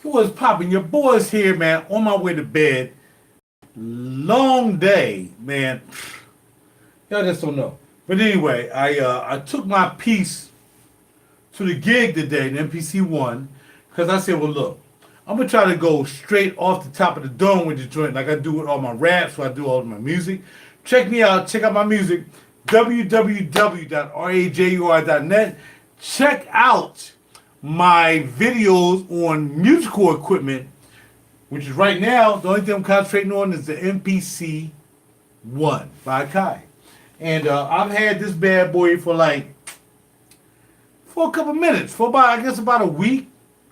What's popping? Your boy's here, man. On my way to bed. Long day, man. Y'all just don't know. But anyway, I took my piece to the gig today, the MPC ONE, because I said, well, look, I'm gonna try to go straight off the top of the dome with the joint, like I do with all my raps, so I do all of my music. Check me out. Check out my music. www.rajur.net. Check out my videos on musical equipment, which is right now, the only thing I'm concentrating on is the MPC ONE by Kai. And I've had this bad boy for a couple minutes, for about, I guess about a week.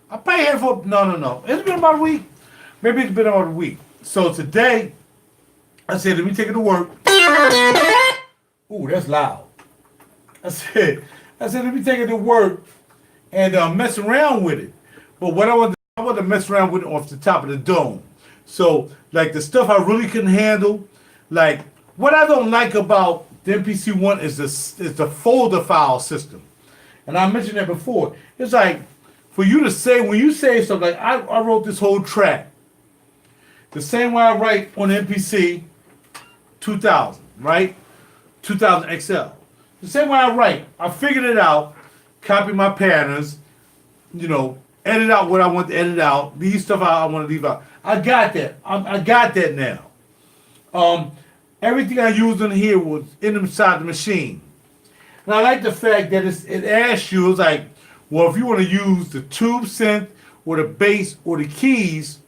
I probably had it for, no. It's been about a week. Maybe it's been about a week. So today, I said, let me take it to work. Ooh, that's loud. I said, let me take it to work and mess around with it. But what I want to mess around with it off the top of the dome. So, like the stuff I really couldn't handle, like what I don't like about the MPC ONE is the folder file system. And I mentioned that before. It's like, for you to say, when you say something, like I wrote this whole track, the same way I write on MPC 2000, right? 2000 XL. The same way I write, I figured it out, copy my patterns, edit out what I want to edit out, leave stuff out I want to leave out. I got that. I got that now. Everything I used in here was inside the machine. And I like the fact that it asks you, it's like, well, if you want to use the tube synth or the bass or the keys,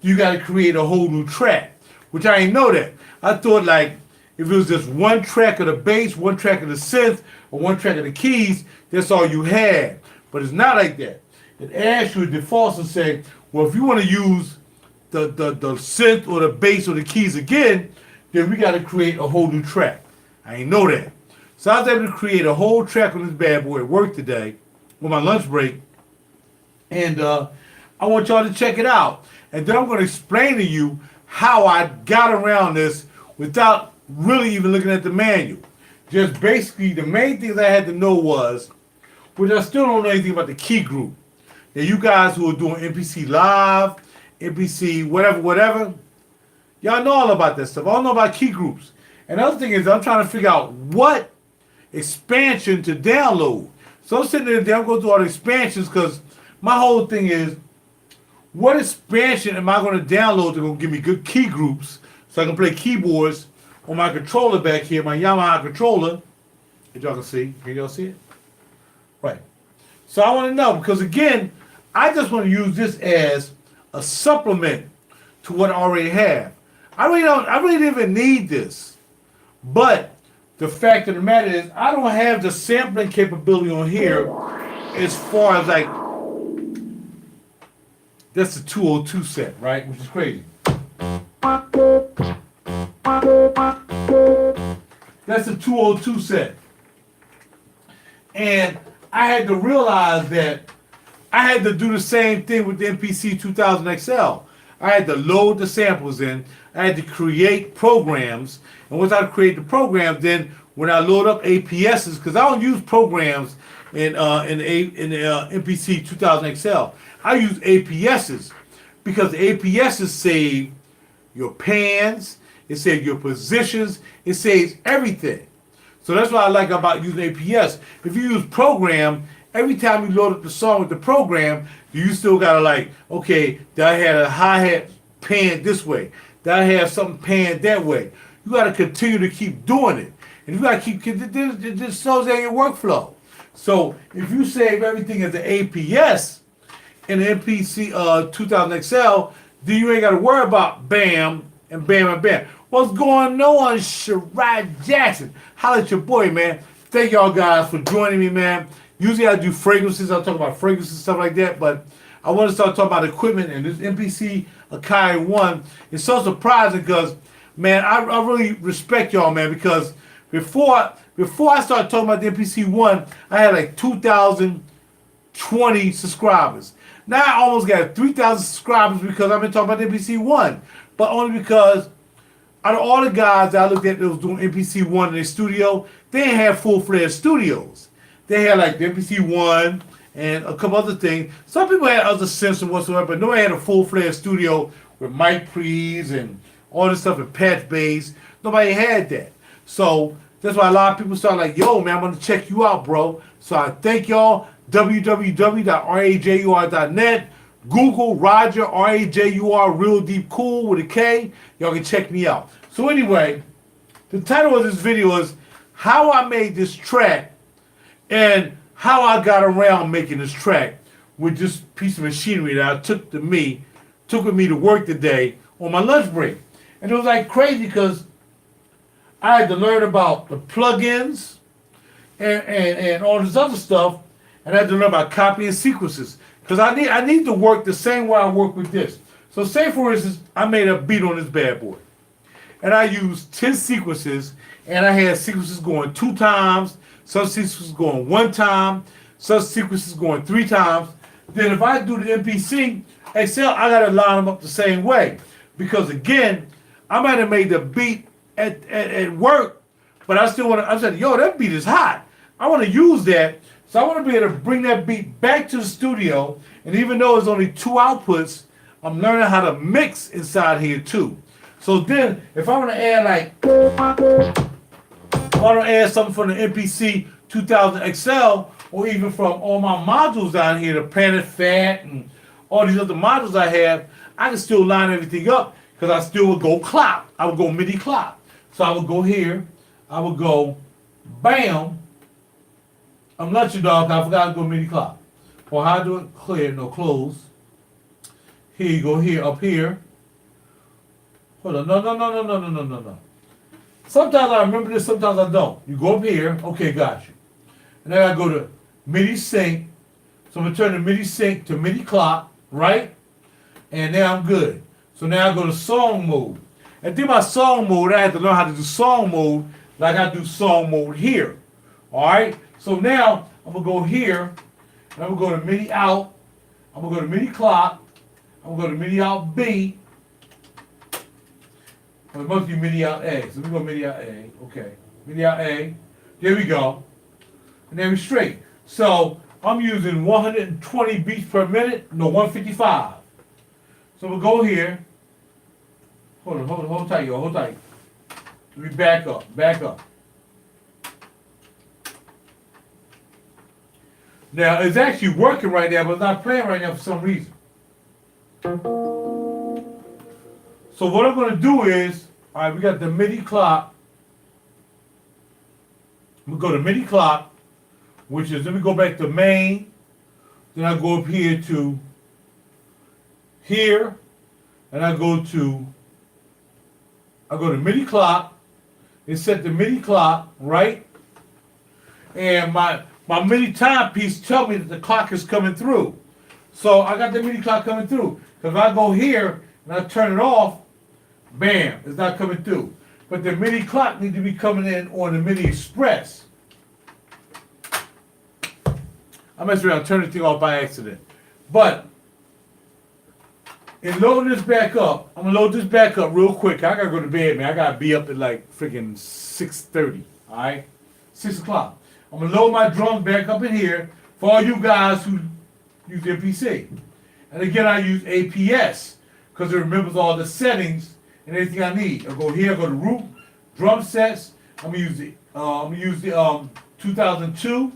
you got to create a whole new track, which I didn't know that. I thought like if it was just one track of the bass, one track of the synth, or one track of the keys, that's all you had. But it's not like that. It asks you, it defaults and say, well, if you want to use the synth or the bass or the keys again, then we got to create a whole new track. I didn't know that. So I was able to create a whole track on this bad boy at work today with my lunch break. And I want y'all to check it out. And then I'm going to explain to you how I got around this without really even looking at the manual. Just basically, the main things I had to know was, which I still don't know anything about the key group. Now, you guys who are doing MPC Live, MPC whatever, y'all know all about that stuff. I don't know about key groups. And the other thing is, I'm trying to figure out what expansion to download. So I'm sitting there, I'm going through all the expansions because my whole thing is, what expansion am I going to download that's going to give me good key groups so I can play keyboards on my controller back here, my Yamaha controller, if y'all can see. Can y'all see it? Right. So I want to know, because again, I just want to use this as a supplement to what I already have. I really didn't even need this. But the fact of the matter is, I don't have the sampling capability on here as far as like, that's the 202 set, right? Which is crazy. That's the 202 set. And I had to realize that I had to do the same thing with the MPC 2000 XL. I had to load the samples in. I had to create programs. And once I create the programs, then when I load up APSs, because I don't use programs in the MPC 2000 XL. I use APSs because the APSs save your pans, it saves your positions, it saves everything. So that's what I like about using APS. If you use program, every time you load up the song with the program, you still gotta like, okay, did I have a hi-hat pan this way? Did I have something panned that way? You gotta continue to keep doing it. And you gotta keep, it just slows down your workflow. So if you save everything as an APS in the MPC 2000 XL, then you ain't gotta worry about bam and bam and bam. What's going on, Sherrod Jackson? Holla at your boy, man. Thank y'all guys for joining me, man. Usually I do fragrances, I'll talk about fragrances and stuff like that, but I want to start talking about equipment, and this MPC Akai ONE is so surprising because, man, I really respect y'all, man, because before I started talking about the MPC ONE, I had like 2,020 subscribers. Now I almost got 3,000 subscribers because I've been talking about the MPC ONE, but only because out of all the guys that I looked at that was doing MPC ONE in their studio, they didn't have full-fledged studios. They had like the MPC ONE and a couple other things. Some people had other synths and whatsoever, but nobody had a full-fledged studio with mic pre's and all this stuff and patch bass. Nobody had that. So that's why a lot of people start like, yo, man, I'm going to check you out, bro. So I thank y'all. www.rajur.net. Google RaJuR, RaJuR, Real Deep Cool with a K. Y'all can check me out. So anyway, the title of this video is how I made this track and how I got around making this track with this piece of machinery that I took with me to work today on my lunch break. And it was like crazy because I had to learn about the plugins and all this other stuff, and I had to learn about copying sequences. Because I need to work the same way I work with this. So say for instance, I made a beat on this bad boy. And I used 10 sequences, and I had sequences going 2 times, some sequences going 1 time, some sequences going 3 times. Then if I do the MPC XL, I gotta line them up the same way. Because again, I might have made the beat at work, but I still want to, I said, yo, that beat is hot. I want to use that. So I want to be able to bring that beat back to the studio. And even though it's only 2 outputs, I'm learning how to mix inside here too. So then, if I want to add like, if I want to add something from the MPC 2000 XL, or even from all my modules down here, the Planet Fat and all these other modules I have, I can still line everything up because I still would go clock. I would go MIDI clock. So I would go here, I would go bam. I'm not your dog, I forgot to go MIDI clock. Or how I do it? Clear, no close. Here you go, here, up here. Hold on, no. Sometimes I remember this, sometimes I don't. You go up here, okay, got you. And then I go to MIDI sync. So I'm gonna turn the MIDI sync to MIDI clock, right? And now I'm good. So now I go to song mode. And then my song mode, I had to learn how to do song mode like I do song mode here. Alright? So now I'm gonna go here, and I'm gonna go to MIDI out, I'm gonna go to MIDI clock, I'm gonna go to MIDI out B. Well, it must be MIDI out A. So let me go MIDI out A. Okay. MIDI out A. There we go. And then we're straight. So I'm using 120 beats per minute, no 155. So we'll go here. Hold tight, y'all, hold tight. Let me back up. Now, it's actually working right now, but it's not playing right now for some reason. So what I'm going to do is, all right, we got the MIDI clock. I'm going to go to MIDI clock, which is, let me go back to main. Then I go up here to here, and I go to MIDI clock. It's set the MIDI clock, right? And my MIDI timepiece tell me that the clock is coming through. So I got the MIDI clock coming through. Because if I go here and I turn it off, bam, it's not coming through. But the MIDI clock needs to be coming in on the MIDI Express. I messed around, turned the thing off by accident. But in loading this back up, I'm gonna load this back up real quick. I gotta go to bed, man. I gotta be up at like freaking 6:30. All right, 6 o'clock. I'm gonna load my drums back up in here for all you guys who use MPC. And again, I use APS because it remembers all the settings and everything I need. I go here, I go to root, drum sets. I'm gonna use the 2002,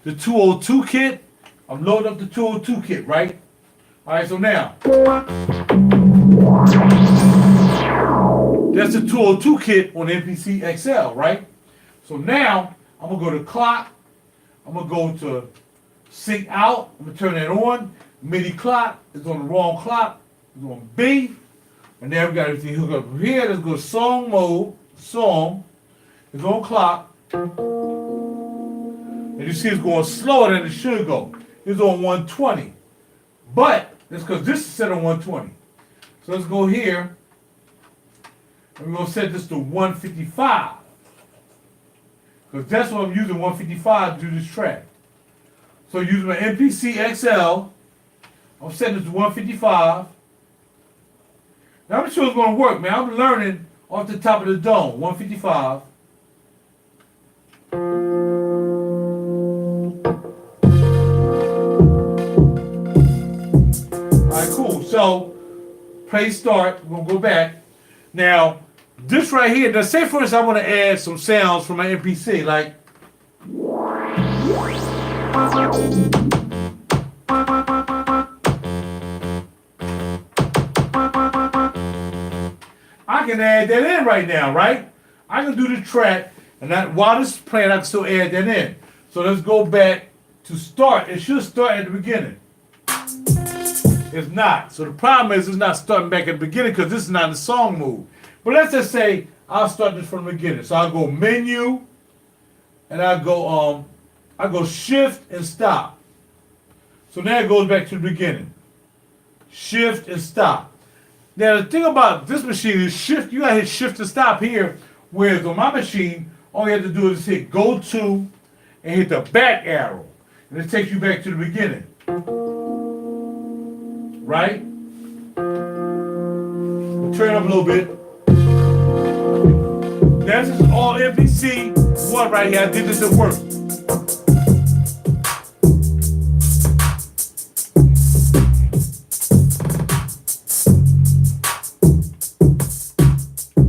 the 202 kit. I'm loading up the 202 kit, right? All right, so now that's the 202 kit on the MPC XL, right? So now I'm gonna go to clock. I'm gonna go to sync out. I'm gonna turn that on. MIDI clock is on the wrong clock. It's on B. And now we got everything hooked up here. Let's go to song mode. Song is on clock. And you see it's going slower than it should go. It's on 120. But that's because this is set on 120. So let's go here. And we're going to set this to 155. Because that's what I'm using, 155, to do this track. So using my MPC XL, I'm setting this to 155. Now I'm sure it's going to work, man. I'm learning off the top of the dome, 155. So, play start. We're gonna go back. Now, this right here. Now, say for instance, I want to add some sounds from my MPC, like. I can add that in right now, right? I can do the track, and while this is playing, I can still add that in. So let's go back to start. It should start at the beginning. It's not. So the problem is it's not starting back at the beginning because this is not the song mode. But let's just say I'll start this from the beginning. So I'll go menu, and I go shift and stop. So now it goes back to the beginning. Shift and stop. Now the thing about this machine is shift. You gotta hit shift to stop here. Whereas on my machine, all you have to do is hit go to and hit the back arrow, and it takes you back to the beginning. Right? We'll turn up a little bit. Now this is all MPC ONE right here. I did this at work.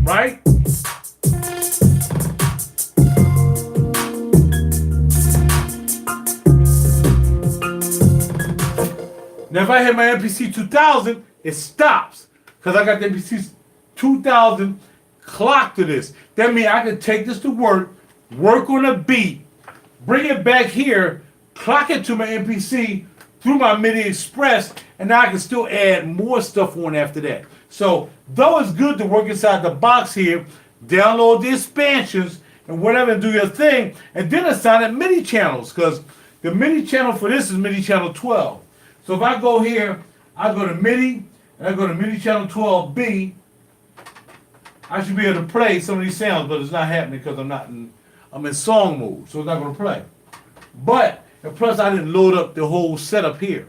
Right? Now if I hit my MPC 2000, it stops. Because I got the MPC 2000 clock to this. That means I can take this to work on a beat, bring it back here, clock it to my MPC through my MIDI Express, and now I can still add more stuff on after that. So, though it's good to work inside the box here, download the expansions and whatever and do your thing, and then assign it MIDI channels, because the MIDI channel for this is MIDI channel 12. So if I go here, I go to MIDI, and I go to MIDI channel 12B, I should be able to play some of these sounds, but it's not happening because I'm in song mode, so it's not going to play. But, and plus I didn't load up the whole setup here.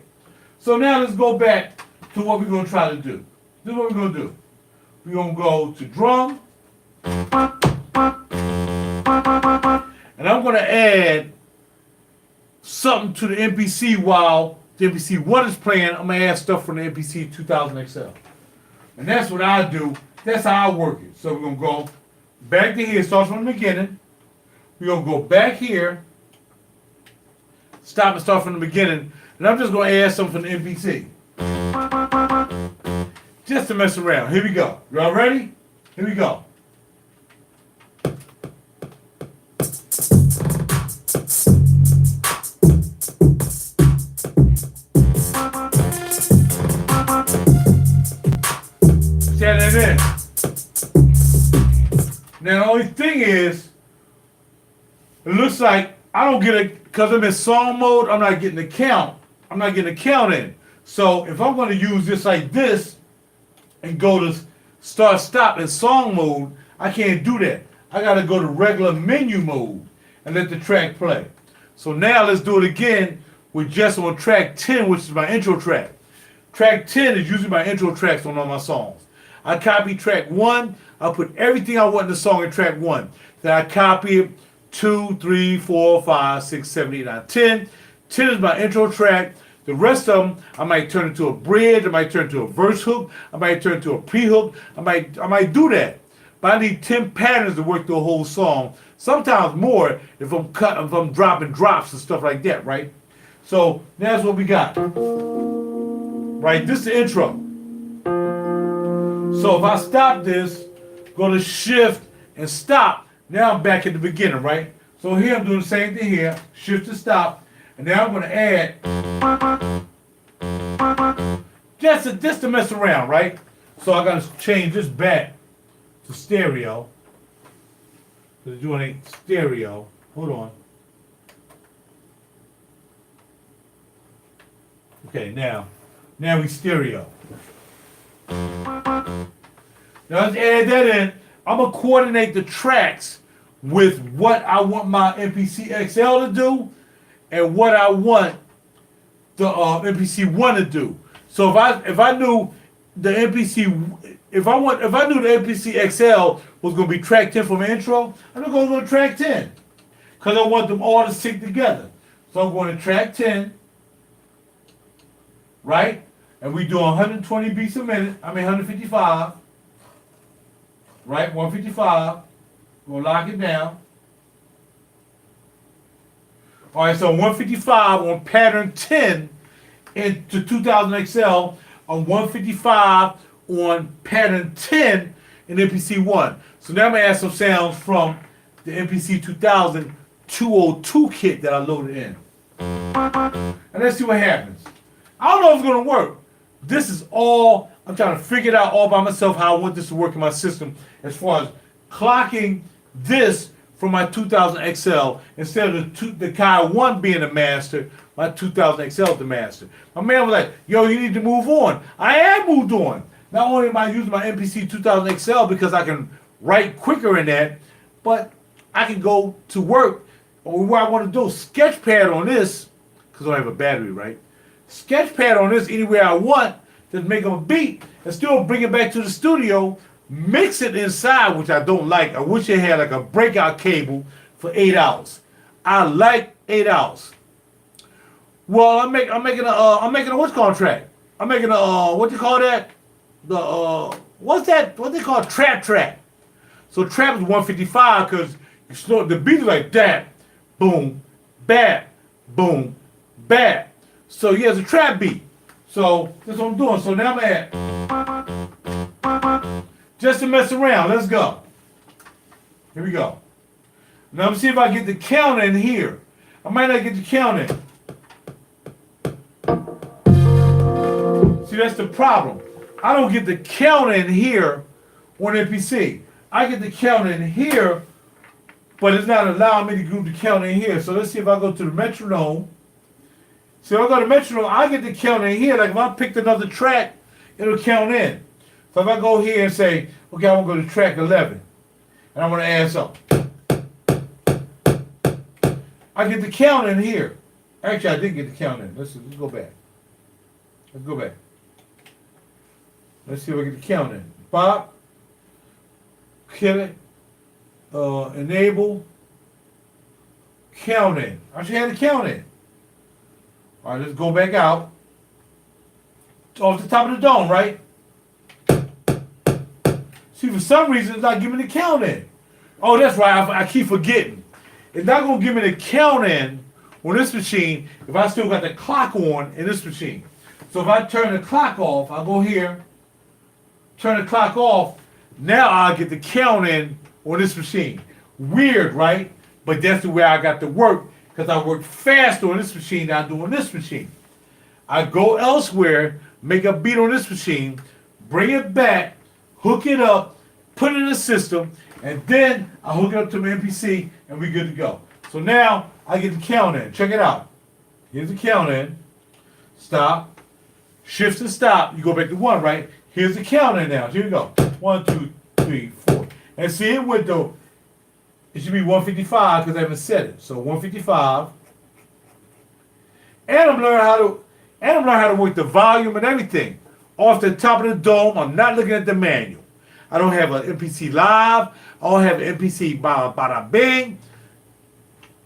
So now let's go back to what we're going to try to do. This is what we're going to do. We're going to go to drum. And I'm going to add something to the MPC while the MPC ONE is playing. I'm going to add stuff from the MPC 2000 XL. And that's what I do. That's how I work it. So we're going to go back to here. It starts from the beginning. We're going to go back here. Stop and start from the beginning. And I'm just going to add something from the MPC. Just to mess around. Here we go. Y'all ready? Here we go. Set it in. Now the only thing is, it looks like I don't get it because I'm in song mode. I'm not getting the count. I'm not getting the count in. So if I'm going to use this like this and go to start stop in song mode, I can't do that. I got to go to regular menu mode and let the track play. So now let's do it again with just on track 10, which is my intro track. Track 10 is usually my intro tracks on all my songs. I copy track 1. I put everything I want in the song in track 1. Then I copy it 2, 3, 4, 5, 6, 7, 8, 9, 10. 10 is my intro track. The rest of them, I might turn into a bridge. I might turn into a verse hook. I might turn into a pre-hook. I might do that. But I need 10 patterns to work the whole song. Sometimes more if I'm dropping drops and stuff like that, right? So that's what we got. Right, this is the intro. So if I stop this, go to shift and stop, now I'm back at the beginning, right? So here I'm doing the same thing here, shift to stop, and now I'm going to add, just to mess around, right? So I got to change this back to stereo. Because doing a stereo. Hold on. Okay, now we stereo. Now let's add that in. I'm going to coordinate the tracks with what I want my MPC XL to do and what I want the MPC ONE to do. So if I knew the MPC, if I knew the MPC XL was going to be track 10 for my intro, I'm going to go to track 10 because I want them all to sync together. So I'm going to track 10, right? and we do 120 beats a minute. 155. Right, 155. We'll lock it down. All right, so 155 on pattern 10 into 2000 XL, on 155 on pattern 10 in MPC ONE. So now I'm gonna add some sounds from the MPC 2000 202 kit that I loaded in. And let's see what happens. I don't know if it's gonna work. This is all, I'm trying to figure it out all by myself how I want this to work in my system as far as clocking this from my 2000 XL instead of the Kai 1 being the master, my 2000 XL is the master. My man was like, yo, you need to move on. I am moved on. Not only am I using my MPC 2000 XL because I can write quicker in that, but I can go to work or where I want to do. Sketchpad on this, because I don't have a battery, right? Sketchpad on this anywhere I want, just make them a beat and still bring it back to the studio, mix it inside, which I don't like. I wish it had like a breakout cable for 8 hours. I like 8 hours. Well, I'm making a what's called track. I'm making a what do you call that? What's that? What they call trap track. So trap is 155 because you slow the beat is like that, boom, bap, boom, bap. So yeah, it's a trap beat. So that's what I'm doing. So now I'm at just to mess around. Let's go. Here we go. Now let me see if I get the count in here. I might not get the count in. See, that's the problem. I don't get the count in here on MPC. I get the count in here, but it's not allowing me to group the count in here. So let's see if I go to the metronome. So if I go to metronome, I get the count in here. Like if I picked another track, it'll count in. So if I go here and say, okay, I want to go to track 11, and I want to add something, I get the count in here. Actually, I did get the count in. Let's go back. Let's go back. Let's see if I get the count in. Pop, kill it, enable, count in. I should have the count in. All right, let's go back out. Off the top of the dome, right? See, for some reason, it's not giving the count in. Oh, that's right. I keep forgetting. It's not going to give me the count in on this machine if I still got the clock on in this machine. So if I turn the clock off, I'll go here, turn the clock off. Now I'll get the count in on this machine. Weird, right? But that's the way I got to work because I work faster on this machine than I do on this machine. I go elsewhere, make a beat on this machine, bring it back, hook it up, put it in the system, and then I hook it up to my MPC and we're good to go. So now I get the count in. Check it out. Here's the count in. Stop. Shift and stop. You go back to 1, right? Here's the count in now. Here we go. 1, 2, 3, 4. And see it went though. It should be 155 because I haven't set it. So 155. And I'm learning how to work the volume and everything. Off the top of the dome, I'm not looking at the manual. I don't have an MPC Live. I don't have an MPC Bada Bing.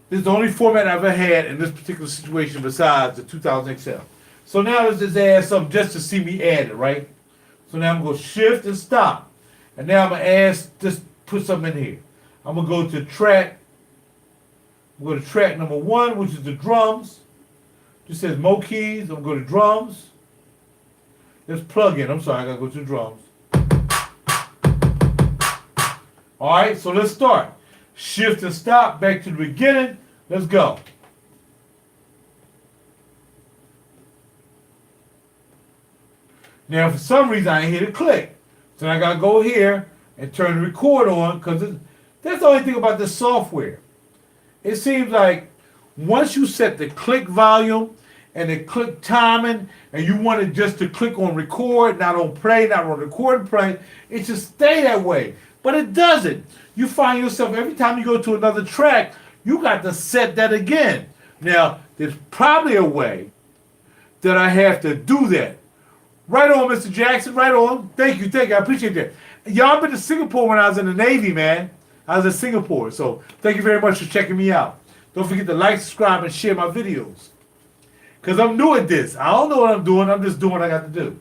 This is the only format I've ever had in this particular situation besides the 2000 XL. So now let's just add something just to see me add it, right? So now I'm going to shift and stop. And now I'm going to add, just put something in here. I'm going to go to track. I'm going to track number 1, which is the drums. Just says Mo keys. I'm going to go to drums. Let's plug in. I'm sorry, I got to go to drums. All right, so let's start. Shift and stop back to the beginning. Let's go. Now, for some reason, I ain't hear the click. So I got to go here and turn the record on because that's the only thing about this software. It seems like once you set the click volume and the click timing and you want it just to click on record, not on play, not on record and play, it should stay that way. But it doesn't. You find yourself, every time you go to another track, you got to set that again. Now, there's probably a way that I have to do that. Right on, Mr. Jackson, right on. Thank you, I appreciate that. Y'all been to Singapore when I was in the Navy, man. I was in Singapore, so thank you very much for checking me out. Don't forget to like, subscribe, and share my videos. Because I'm new at this. I don't know what I'm doing. I'm just doing what I got to do.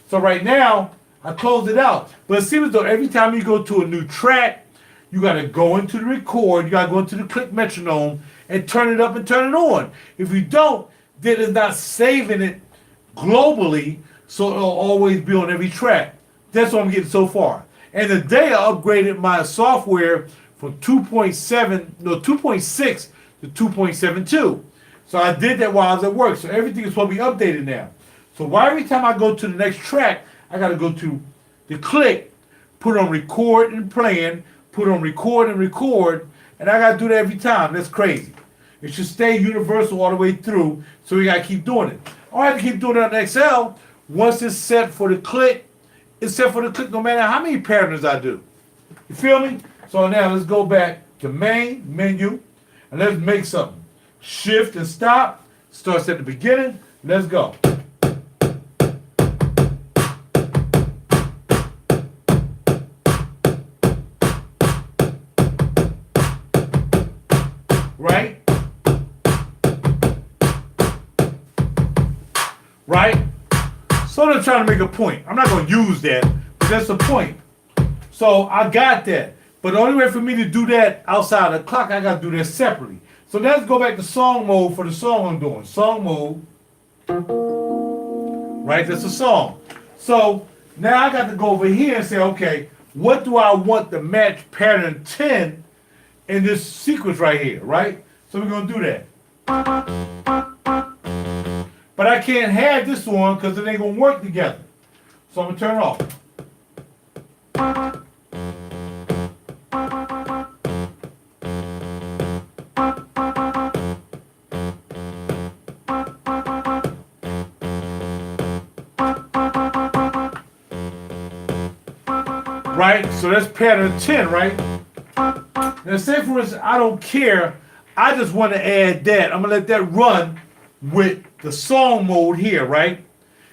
So right now, I closed it out. But it seems as though every time you go to a new track, you got to go into the record, you got to go into the click metronome and turn it up and turn it on. If you don't, then it's not saving it globally, so it'll always be on every track. That's what I'm getting so far. And today I upgraded my software from 2.6 to 2.72. So I did that while I was at work. So everything is supposed to be updated now. So why every time I go to the next track, I got to go to the click, put on record and playing, put on record and record, and I got to do that every time. That's crazy. It should stay universal all the way through, so we got to keep doing it. I have to keep doing it on Excel. Once it's set for the click, it's set for the click no matter how many patterns I do. You feel me? So now let's go back to main menu, and let's make something. Shift and stop. Starts at the beginning. Let's go. Right? Right? So I'm trying to make a point. I'm not going to use that, but that's the point. So I got that. But the only way for me to do that outside the clock, I got to do that separately. So let's go back to song mode for the song I'm doing. Song mode. Right? That's a song. So now I got to go over here and say, okay, what do I want to match pattern 10 in this sequence right here, right? So we're going to do that. But I can't have this one because it ain't going to work together. So I'm going to turn it off. Right? So that's pattern 10, right? Now say for instance, I don't care. I just want to add that. I'm going to let that run with the song mode here, right?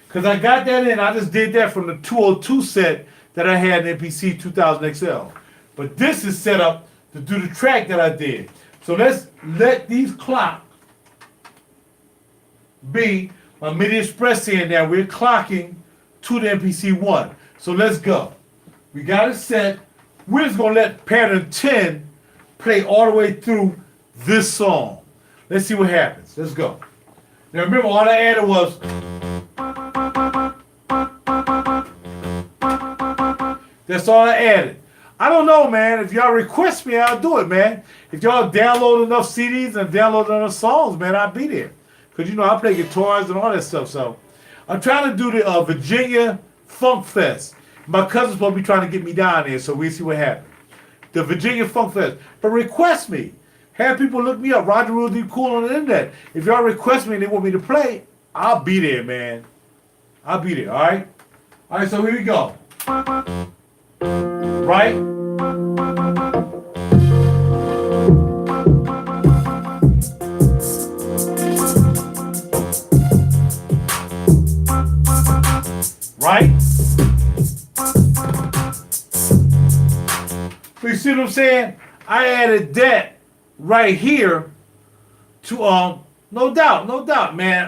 Because I got that in. I just did that from the 202 set that I had in MPC 2000 XL. But this is set up to do the track that I did. So let's let these clock be my MIDI Express in there. We're clocking to the MPC ONE. So let's go. We got it set. We're just going to let pattern 10 play all the way through this song. Let's see what happens. Let's go. Now remember, all I added was... That's all I added. I don't know, man. If y'all request me, I'll do it, man. If y'all download enough CDs and download enough songs, man, I'll be there. Because, you know, I play guitars and all that stuff. So I'm trying to do the Virginia Funk Fest. My cousin's supposed to be trying to get me down there, so we'll see what happens. The Virginia Funk Fest. But request me. Have people look me up. RaJuR realdeepkool on the internet. If y'all request me and they want me to play, I'll be there, man. I'll be there, all right? All right, so here we go. Right? Right? You see what I'm saying? I added that right here to no doubt, man.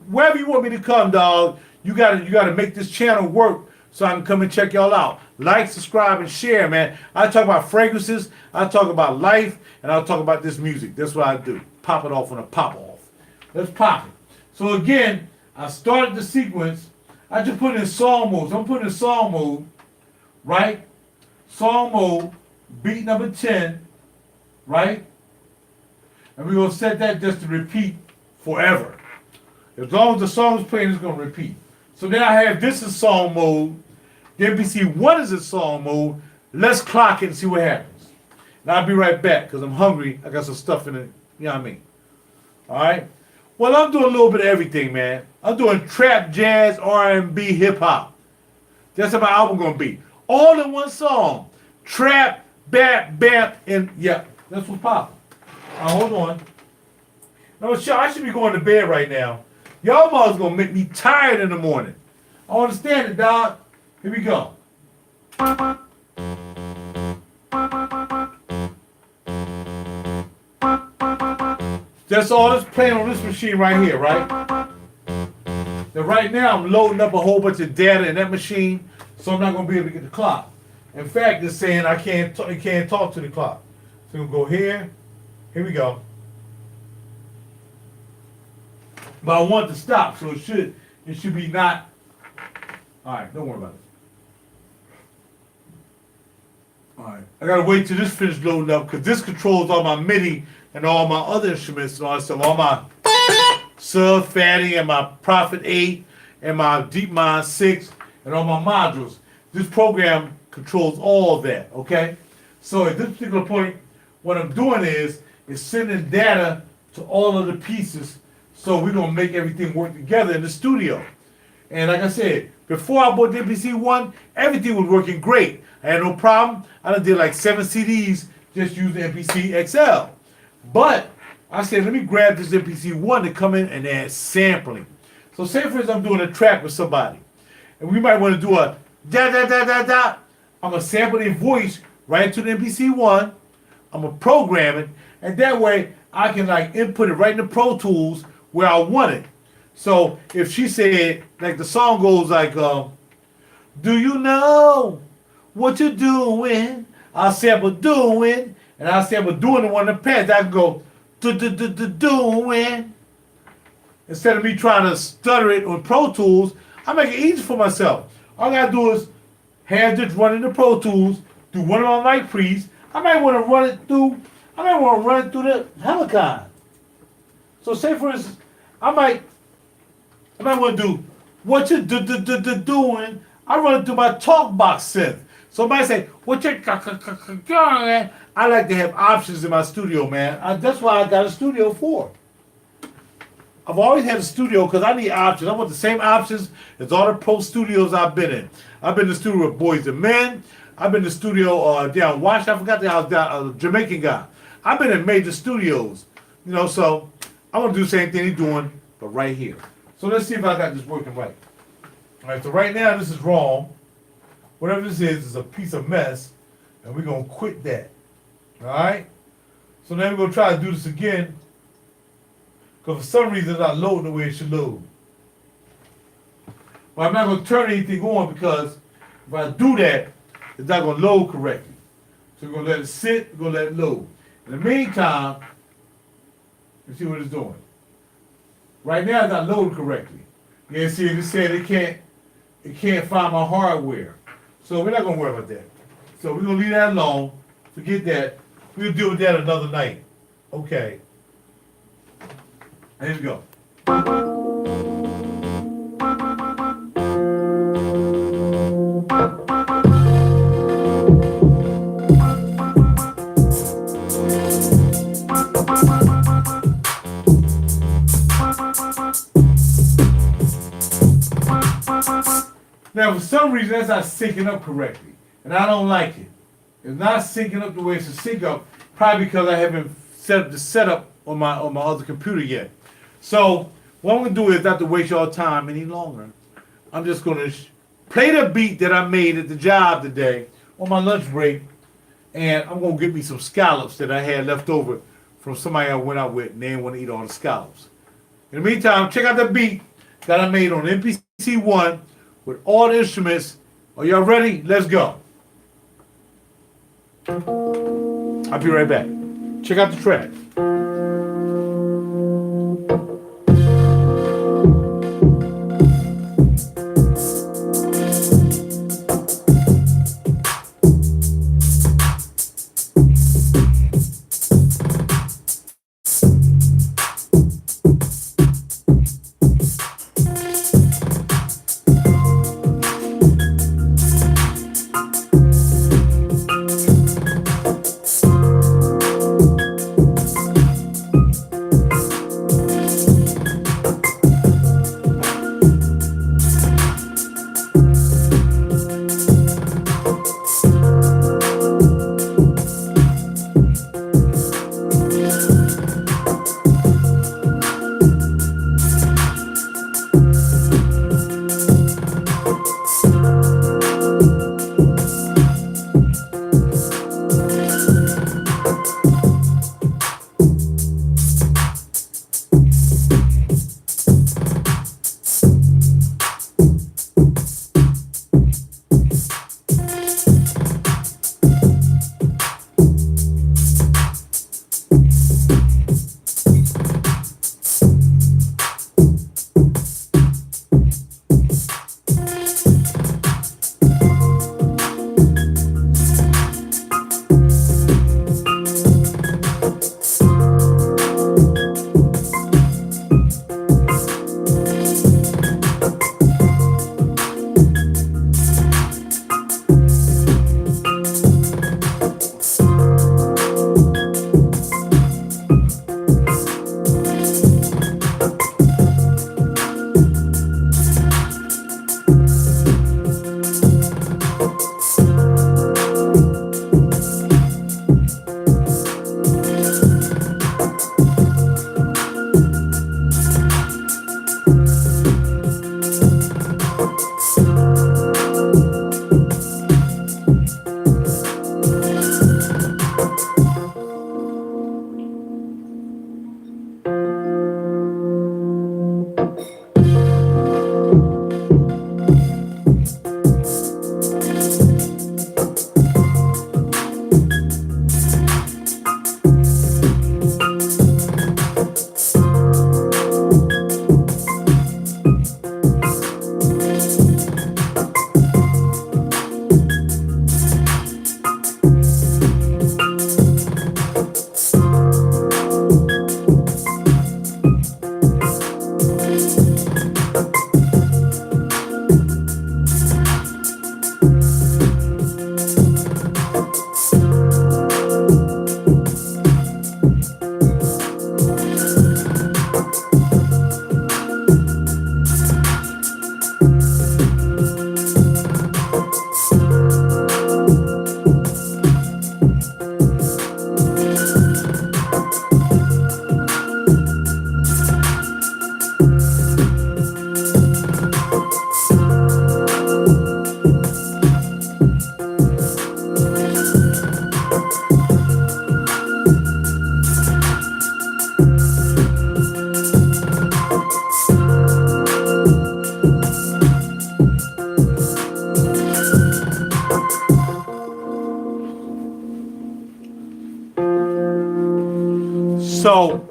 Wherever you want me to come, dog, you gotta make this channel work so I can come and check y'all out. Like, subscribe, and share, man. I talk about fragrances, I talk about life, and I'll talk about this music. That's what I do. Pop it off on a pop off. Let's pop it. So again, I started the sequence. I just put it in song mode. So I'm putting in song mode, right? Song mode, beat number 10, right? And we're going to set that just to repeat forever. As long as the song is playing, it's going to repeat. So now I have this in song mode. The MPC ONE is in song mode. Let's clock it and see what happens. And I'll be right back because I'm hungry. I got some stuff in it. You know what I mean? All right? Well, I'm doing a little bit of everything, man. I'm doing trap, jazz, R&B, hip-hop. That's how my album going to be. All in one song. Trap, bap, bap, and yeah, that's what's popping. Hold on. No, I should be going to bed right now. Y'all mother's gonna make me tired in the morning. I understand it, dog. Here we go. That's all that's playing on this machine right here, right? that right now I'm loading up a whole bunch of data in that machine, so I'm not going to be able to get the clock. In fact, it's saying I can't talk to the clock. So we'll go here. Here we go. But I want it to stop, so it should be not. All right, don't worry about it. All right, I gotta wait till this finishes loading up because this controls all my MIDI and all my other instruments and all that stuff, all my sub fatty and my Prophet 8 and my DeepMind 6 and all my modules. This program controls all of that, okay? So at this particular point, what I'm doing is sending data to all of the pieces, so we're gonna make everything work together in the studio. And like I said, before I bought the MPC ONE, everything was working great. I had no problem. I done did like 7 CDs just using MPC XL. But I said, let me grab this MPC ONE to come in and add sampling. So say for instance, I'm doing a track with somebody, and we might want to do a da da da da da. I'm gonna sample their voice right into the MPC ONE. I'm gonna program it, and that way I can like input it right in the Pro Tools where I want it. So if she said, like the song goes like, do you know what you're doing? I'll sample doing, and I'll sample doing the one in the past. I can go doing. Instead of me trying to stutter it on Pro Tools, I make it easy for myself. All I gotta do is have this running the Pro Tools, do one of my mic pre's. I might want to run it through the Helicon. So say for instance, I might want to do what you doing. I run it through my TalkBox synth. Somebody say, what you I like to have options in my studio, man. That's why I got a studio for. I've always had a studio because I need options. I want the same options as all the pro studios I've been in. I've been in the studio with Boys and Men. I've been in the studio down Washington. I forgot the house down Jamaican guy. I've been in major studios, you know. So I want to do the same thing he's doing, but right here. So let's see if I got this working right. All right. So right now this is wrong. Whatever this is a piece of mess, and we're gonna quit that. All right. So then we're gonna try to do this again. Because for some reason it's not loading the way it should load. But I'm not going to turn anything on because if I do that, it's not going to load correctly. So we're going to let it sit, we're going to let it load. In the meantime, let's see what it's doing. Right now it's not loading correctly. You can see it said it can't find my hardware. So we're not going to worry about that. So we're going to leave that alone. Forget that. We'll deal with that another night. Okay. Here we go. Now, for some reason, that's not syncing up correctly, and I don't like it. It's not syncing up the way it should sync up, probably because I haven't set up the setup on my other computer yet. So what I'm going to do is not to waste your time any longer. I'm just going to play the beat that I made at the job today on my lunch break, and I'm going to get me some scallops that I had left over from somebody I went out with, and they didn't want to eat all the scallops. In the meantime, check out the beat that I made on MPC ONE with all the instruments. Are y'all ready? Let's go. I'll be right back. Check out the track. So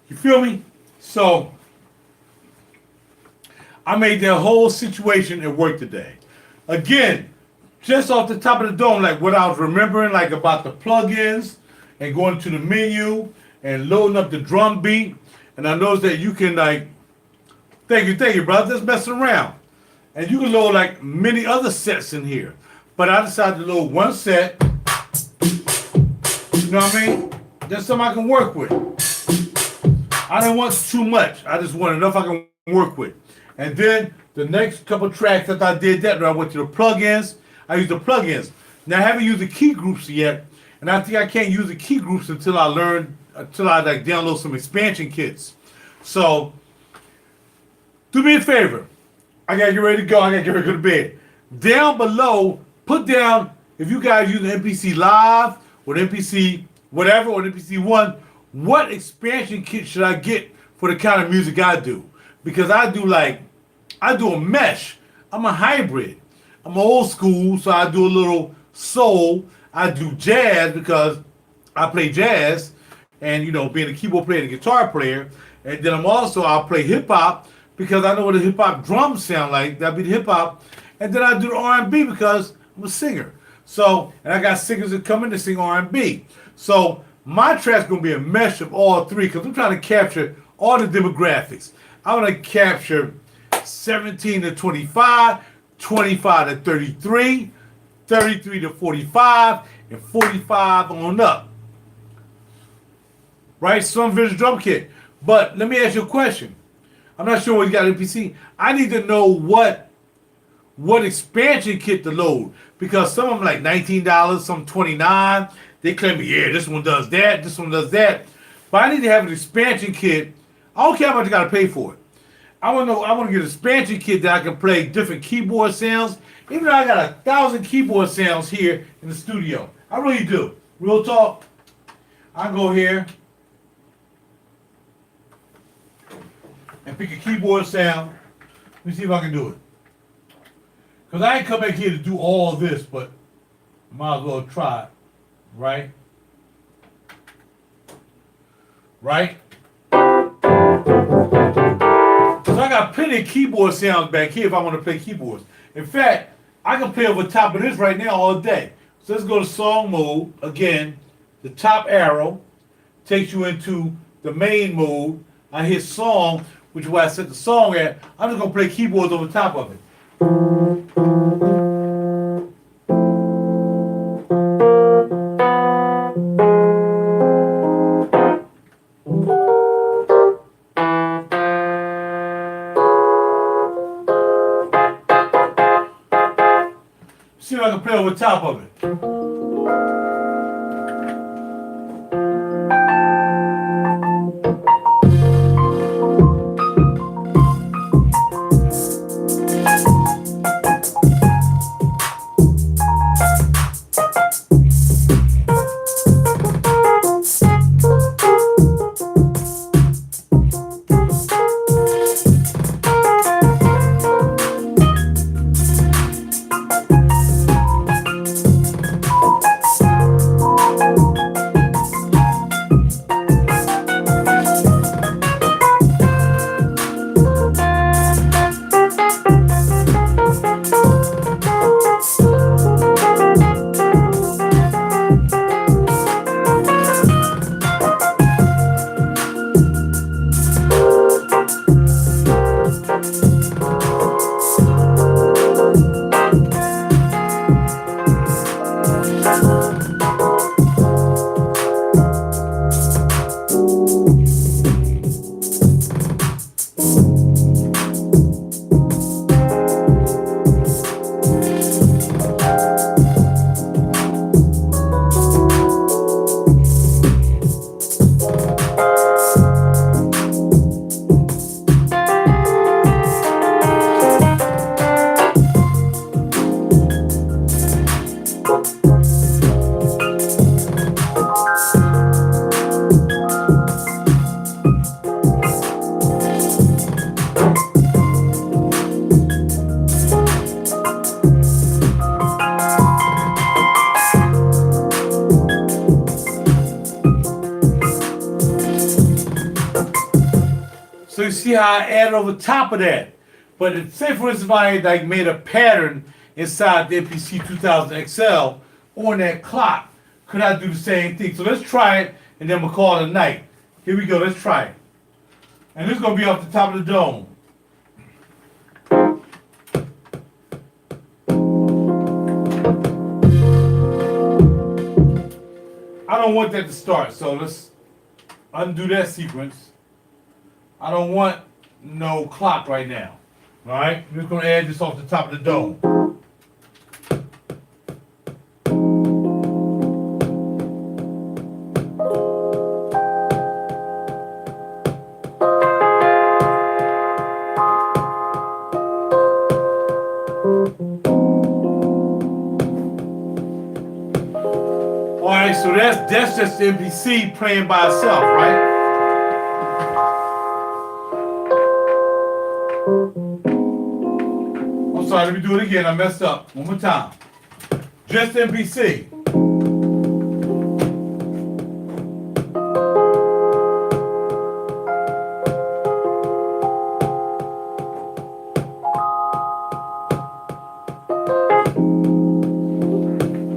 you feel me? So I made that whole situation at work today. Again, just off the top of the dome, like what I was remembering, like about the plugins and going to the menu and loading up the drum beat. And I noticed that you can like, thank you, brother, just messing around. And you can load like many other sets in here. But I decided to load one set. You know what I mean? That's something I can work with. I didn't want too much. I just want enough I can work with. And then the next couple tracks after I did that, I went to the plugins. I used the plugins. Now I haven't used the key groups yet, and I think I can't use the key groups until I like download some expansion kits. So do me a favor. I gotta get ready to go. I gotta get ready to go to bed. Down below, put down if you guys use the MPC Live or the MPC whatever or the MPC ONE, what expansion kit should I get for the kind of music I do? Because I do a mesh. I'm a hybrid. I'm old school, so I do a little soul. I do jazz because I play jazz, and being a keyboard player and a guitar player. And then I'll play hip hop because I know what the hip hop drums sound like. That'd be the hip hop. And then I do the R&B because I'm a singer. So, and I got singers that come in to sing R&B. So my track's gonna be a mesh of all three because I'm trying to capture all the demographics. I want to capture 17 to 25, 25 to 33, 33 to 45, and 45 on up. Right? Some vintage drum kit. But let me ask you a question. I'm not sure what you got in PC. I need to know what expansion kit to load. Because some of them like $19, some $29. They claim, yeah, this one does that, this one does that. But I need to have an expansion kit. I don't care how much you got to pay for it. I want to get an expansion kit that I can play different keyboard sounds. Even though I got 1,000 keyboard sounds here in the studio. I really do. Real talk. I go here and pick a keyboard sound. Let me see if I can do it. Because I ain't come back here to do all this, but might as well try it. Right? Right? So I got plenty of keyboard sounds back here if I want to play keyboards. In fact, I can play over top of this right now all day. So let's go to song mode. Again, the top arrow takes you into the main mode. I hit song, which is where I set the song at. I'm just going to play keyboards over top of it. See if I can play over top of it. see how I added over top of that. But say for instance, if I like made a pattern inside the MPC 2000 XL on that clock, could I do the same thing? So let's try it, and then we'll call it a night. Here we go. Let's try it. And this is gonna be off the top of the dome. I don't want that to start, so let's undo that sequence. I don't want no clock right now. All right, I'm just gonna add this off the top of the dome. All right, so that's just the MPC playing by itself, right? I'm sorry, let me do it again. I messed up. One more time. Just MPC.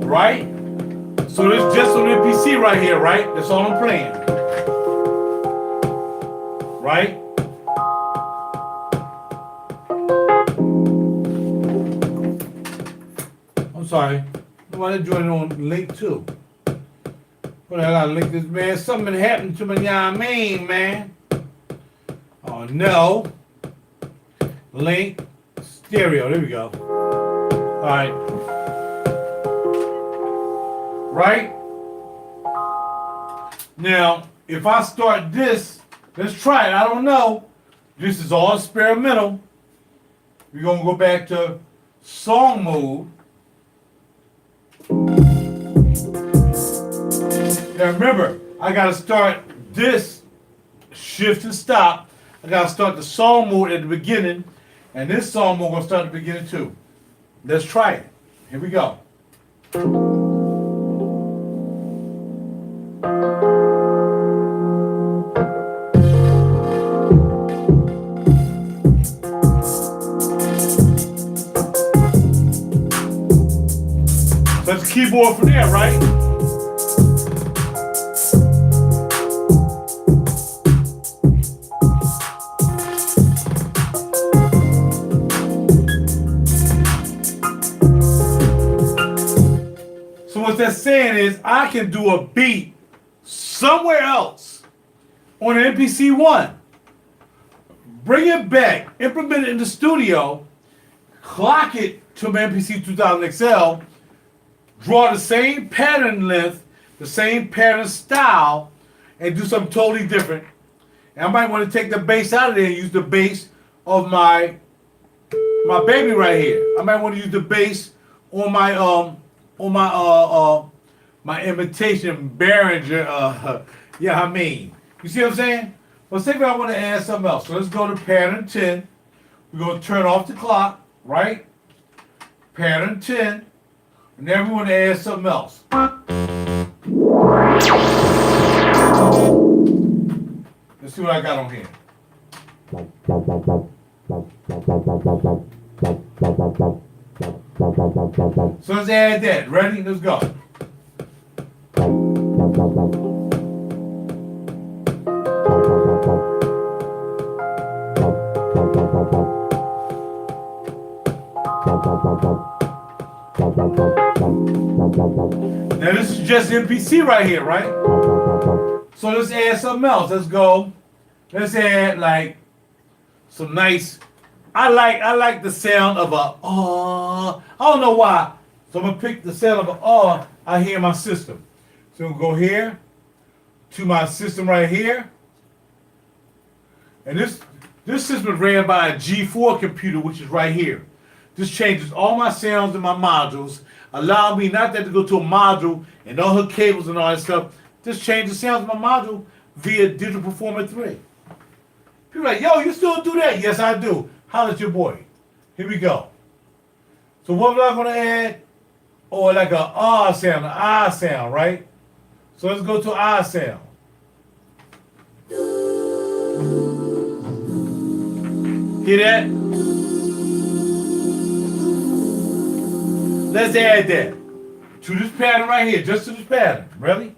Right? So it's just on MPC right here, right? That's all I'm playing. Right? I'm sorry. Nobody joined on link 2. But I gotta link this, man. Something happened to me, you know what I mean, man? Oh no. Link stereo. There we go. Alright. Right? Now, if I start this, let's try it. I don't know. This is all experimental. We're gonna go back to song mode. Now remember, I gotta start this shift and stop. I gotta start the song mode at the beginning, and this song mode gonna start at the beginning too. Let's try it. Here we go. So that's the keyboard from there, right? So what that's saying is I can do a beat somewhere else on an MPC ONE, bring it back, implement it in the studio, clock it to my MPC 2000 XL, draw the same pattern length, the same pattern style, and do something totally different. And I might want to take the bass out of there and use the bass of my baby right here. I might want to use the bass on my imitation Behringer. Yeah, I mean, you see what I'm saying? Well, say if I want to add something else. So let's go to pattern 10. We're going to turn off the clock, right? Pattern 10. And then we want to add something else. Let's see what I got on here. So let's add that. Ready? Let's go. Now this is just MPC right here, right? So let's add something else. Let's go. Let's add like some nice. I like the sound of a I don't know why. So I'm gonna pick the sound of a I hear in my system. So we'll go here to my system right here. And this system is ran by a G4 computer, which is right here. This changes all my sounds in my modules. Allow me not that to go to a module and all her cables and all that stuff. Just change the sounds of my module via Digital Performer 3. People are like, yo, you still do that? Yes, I do. Holla at your boy. Here we go. So what am I going to add? Oh, like a sound, an ah sound, right? So let's go to ah sound. Hear that? Let's add that to this pattern right here, just to this pattern. Ready?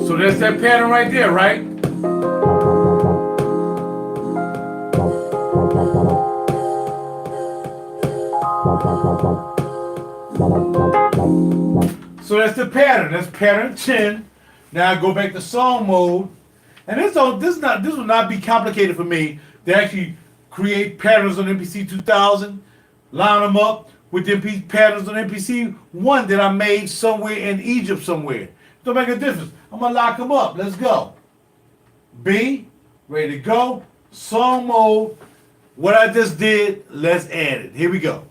So that's that pattern right there, right? So that's the pattern. That's pattern 10. Now I go back to song mode. And this will not be complicated for me to actually create patterns on MPC 2000, line them up with the patterns on MPC ONE that I made somewhere in Egypt somewhere. Don't make a difference. I'm gonna lock them up. Let's go. B, ready to go. Song mode. What I just did, let's add it. Here we go.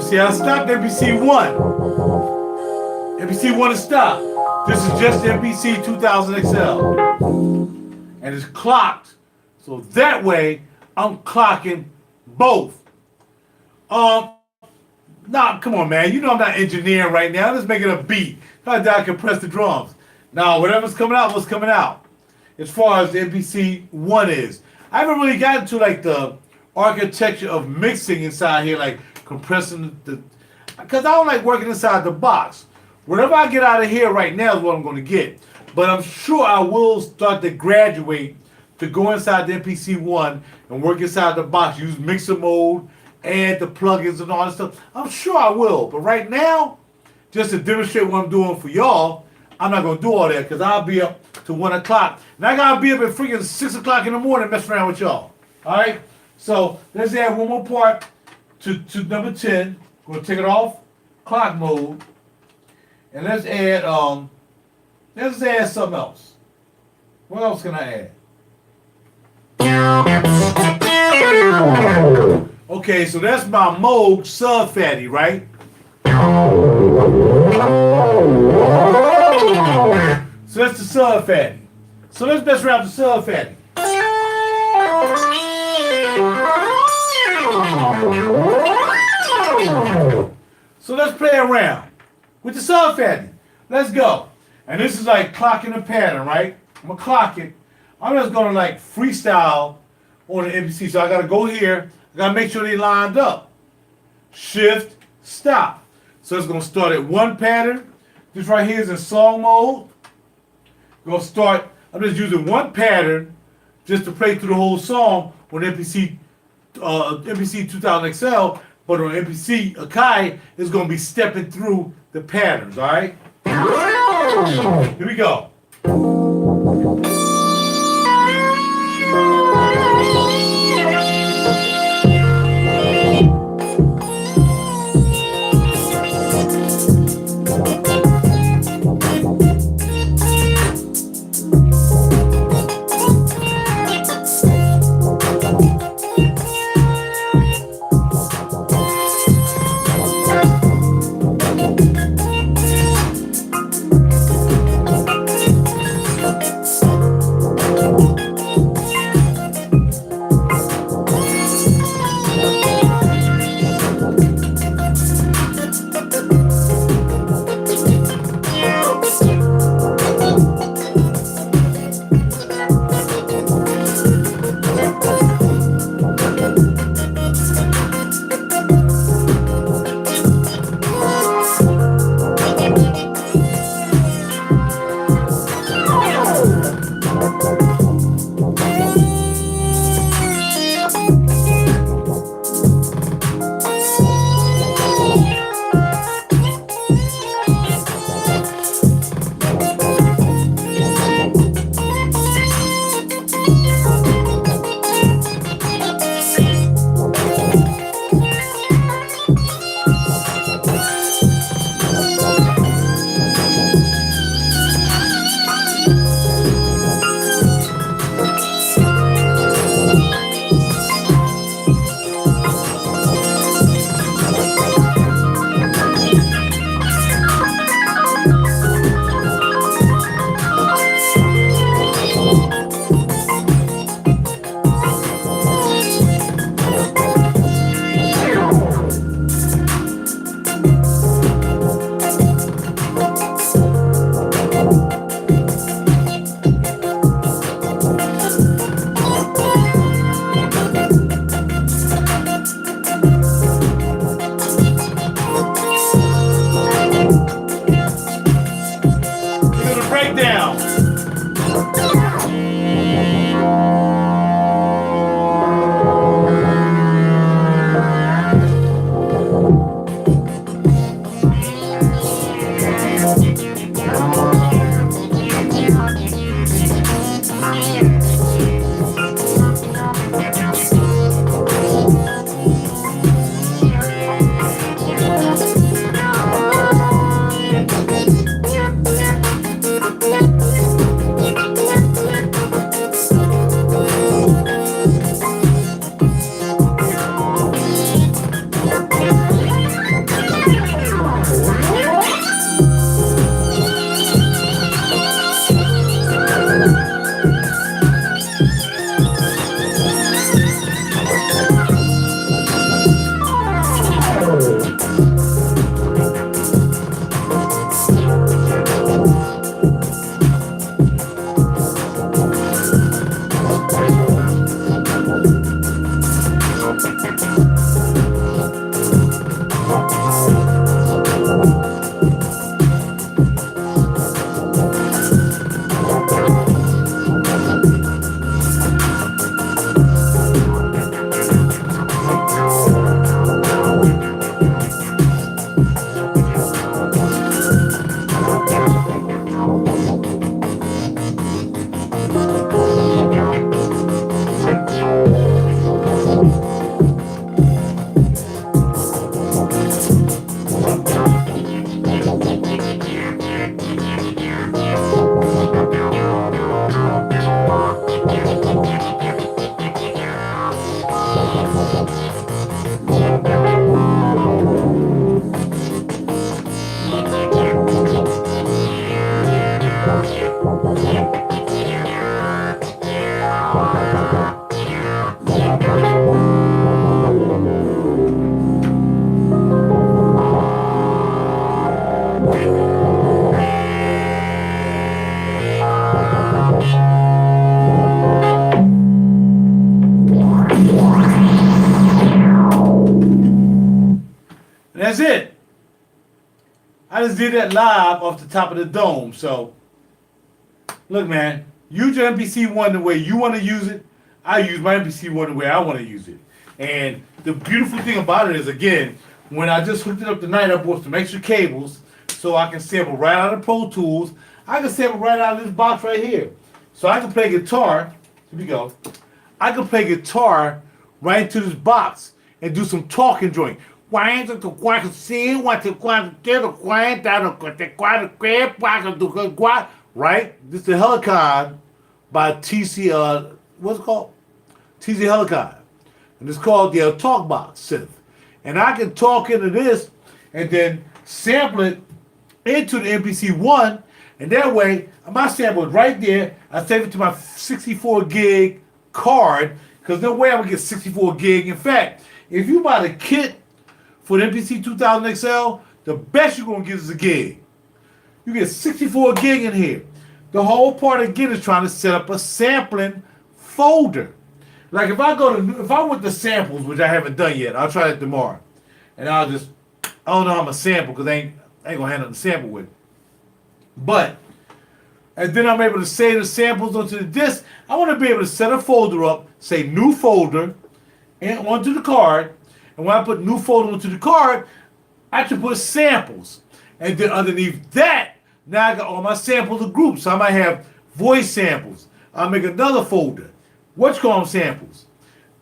See, I stopped MPC ONE. MPC ONE is stopped. This is just MPC 2000 XL. And it's clocked. So that way, I'm clocking both. Nah, come on, man. You know I'm not engineering right now. I'm just making a beat. I can press the drums. Now, whatever's coming out, what's coming out. As far as the MPC ONE is. I haven't really gotten to like the architecture of mixing inside here, like compressing because I don't like working inside the box. Whatever I get out of here right now is what I'm going to get. But I'm sure I will start to graduate to go inside the MPC ONE and work inside the box, use mixer mode, add the plugins and all that stuff. I'm sure I will. But right now, just to demonstrate what I'm doing for y'all, I'm not going to do all that because I'll be up to 1 o'clock. And I got to be up at freaking 6 o'clock in the morning messing around with y'all. All right? So let's add one more part to number 10. We'll take it off clock mode. And let's add something else. What else can I add? Okay, so that's my Moog sub fatty, right? So that's the sub fatty. So let's mess around with the sub fatty. So let's play around with the sub fatty. Let's go. And this is like clocking a pattern, right? I'm gonna clock it. I'm just gonna like freestyle on the MPC. So I gotta go here. I gotta make sure they lined up. Shift, stop. So it's gonna start at one pattern. This right here is in song mode. Gonna start. I'm just using one pattern just to play through the whole song on MPC 2000 XL. But on MPC Akai, it's gonna be stepping through the patterns. All right. Here we go. the breakdown. And that's it. I just did that live off the top of the dome. So, look, man, use your MPC ONE the way you want to use it. I use my MPC ONE the way I want to use it. And the beautiful thing about it is, again, when I just hooked it up tonight, I bought some extra cables so I can sample right out of Pro Tools. I can sample right out of this box right here. So I can play guitar. Here we go. I can play guitar right into this box and do some talking joint. Right? This is the Helicon by TC, what's it called? TC Helicon. And it's called the Talk Box synth. And I can talk into this and then sample it into the MPC ONE, and that way my sample is right there. I save it to my 64 gig card, because no way I'm gonna get 64 gig. In fact, if you buy the kit for the MPC 2000 XL, the best you're gonna get is a gig. You get 64 gig in here. The whole part again is trying to set up a sampling folder. Like if I went to samples, which I haven't done yet, I'll try that tomorrow. And I don't know how I'm gonna sample, because I ain't gonna have nothing to sample with. But, and then I'm able to save the samples onto the disk. I want to be able to set a folder up, say new folder, and onto the card. And when I put new folder onto the card, I can put samples. And then underneath that, now I got all my samples of groups. So I might have voice samples. I'll make another folder. What's called samples.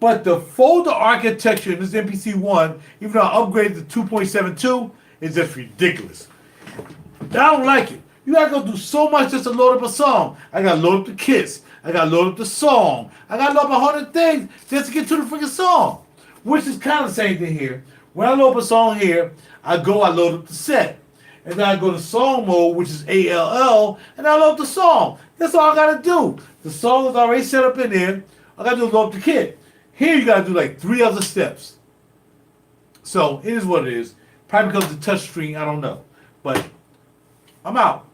But the folder architecture in this MPC ONE, even though I upgraded to 2.72, is just ridiculous. I don't like it. You gotta go do so much just to load up a song. I gotta load up the kits. I gotta load up the song. I gotta load up 100 things just to get to the freaking song. Which is kind of the same thing here. When I load up a song here, I load up the set. And then I go to song mode, which is ALL, and I load up the song. That's all I gotta do. The song is already set up in there. I gotta do is load up the kit. Here you gotta do like 3 other steps. So it is what it is. Probably because of the touch screen, I don't know. But I'm out.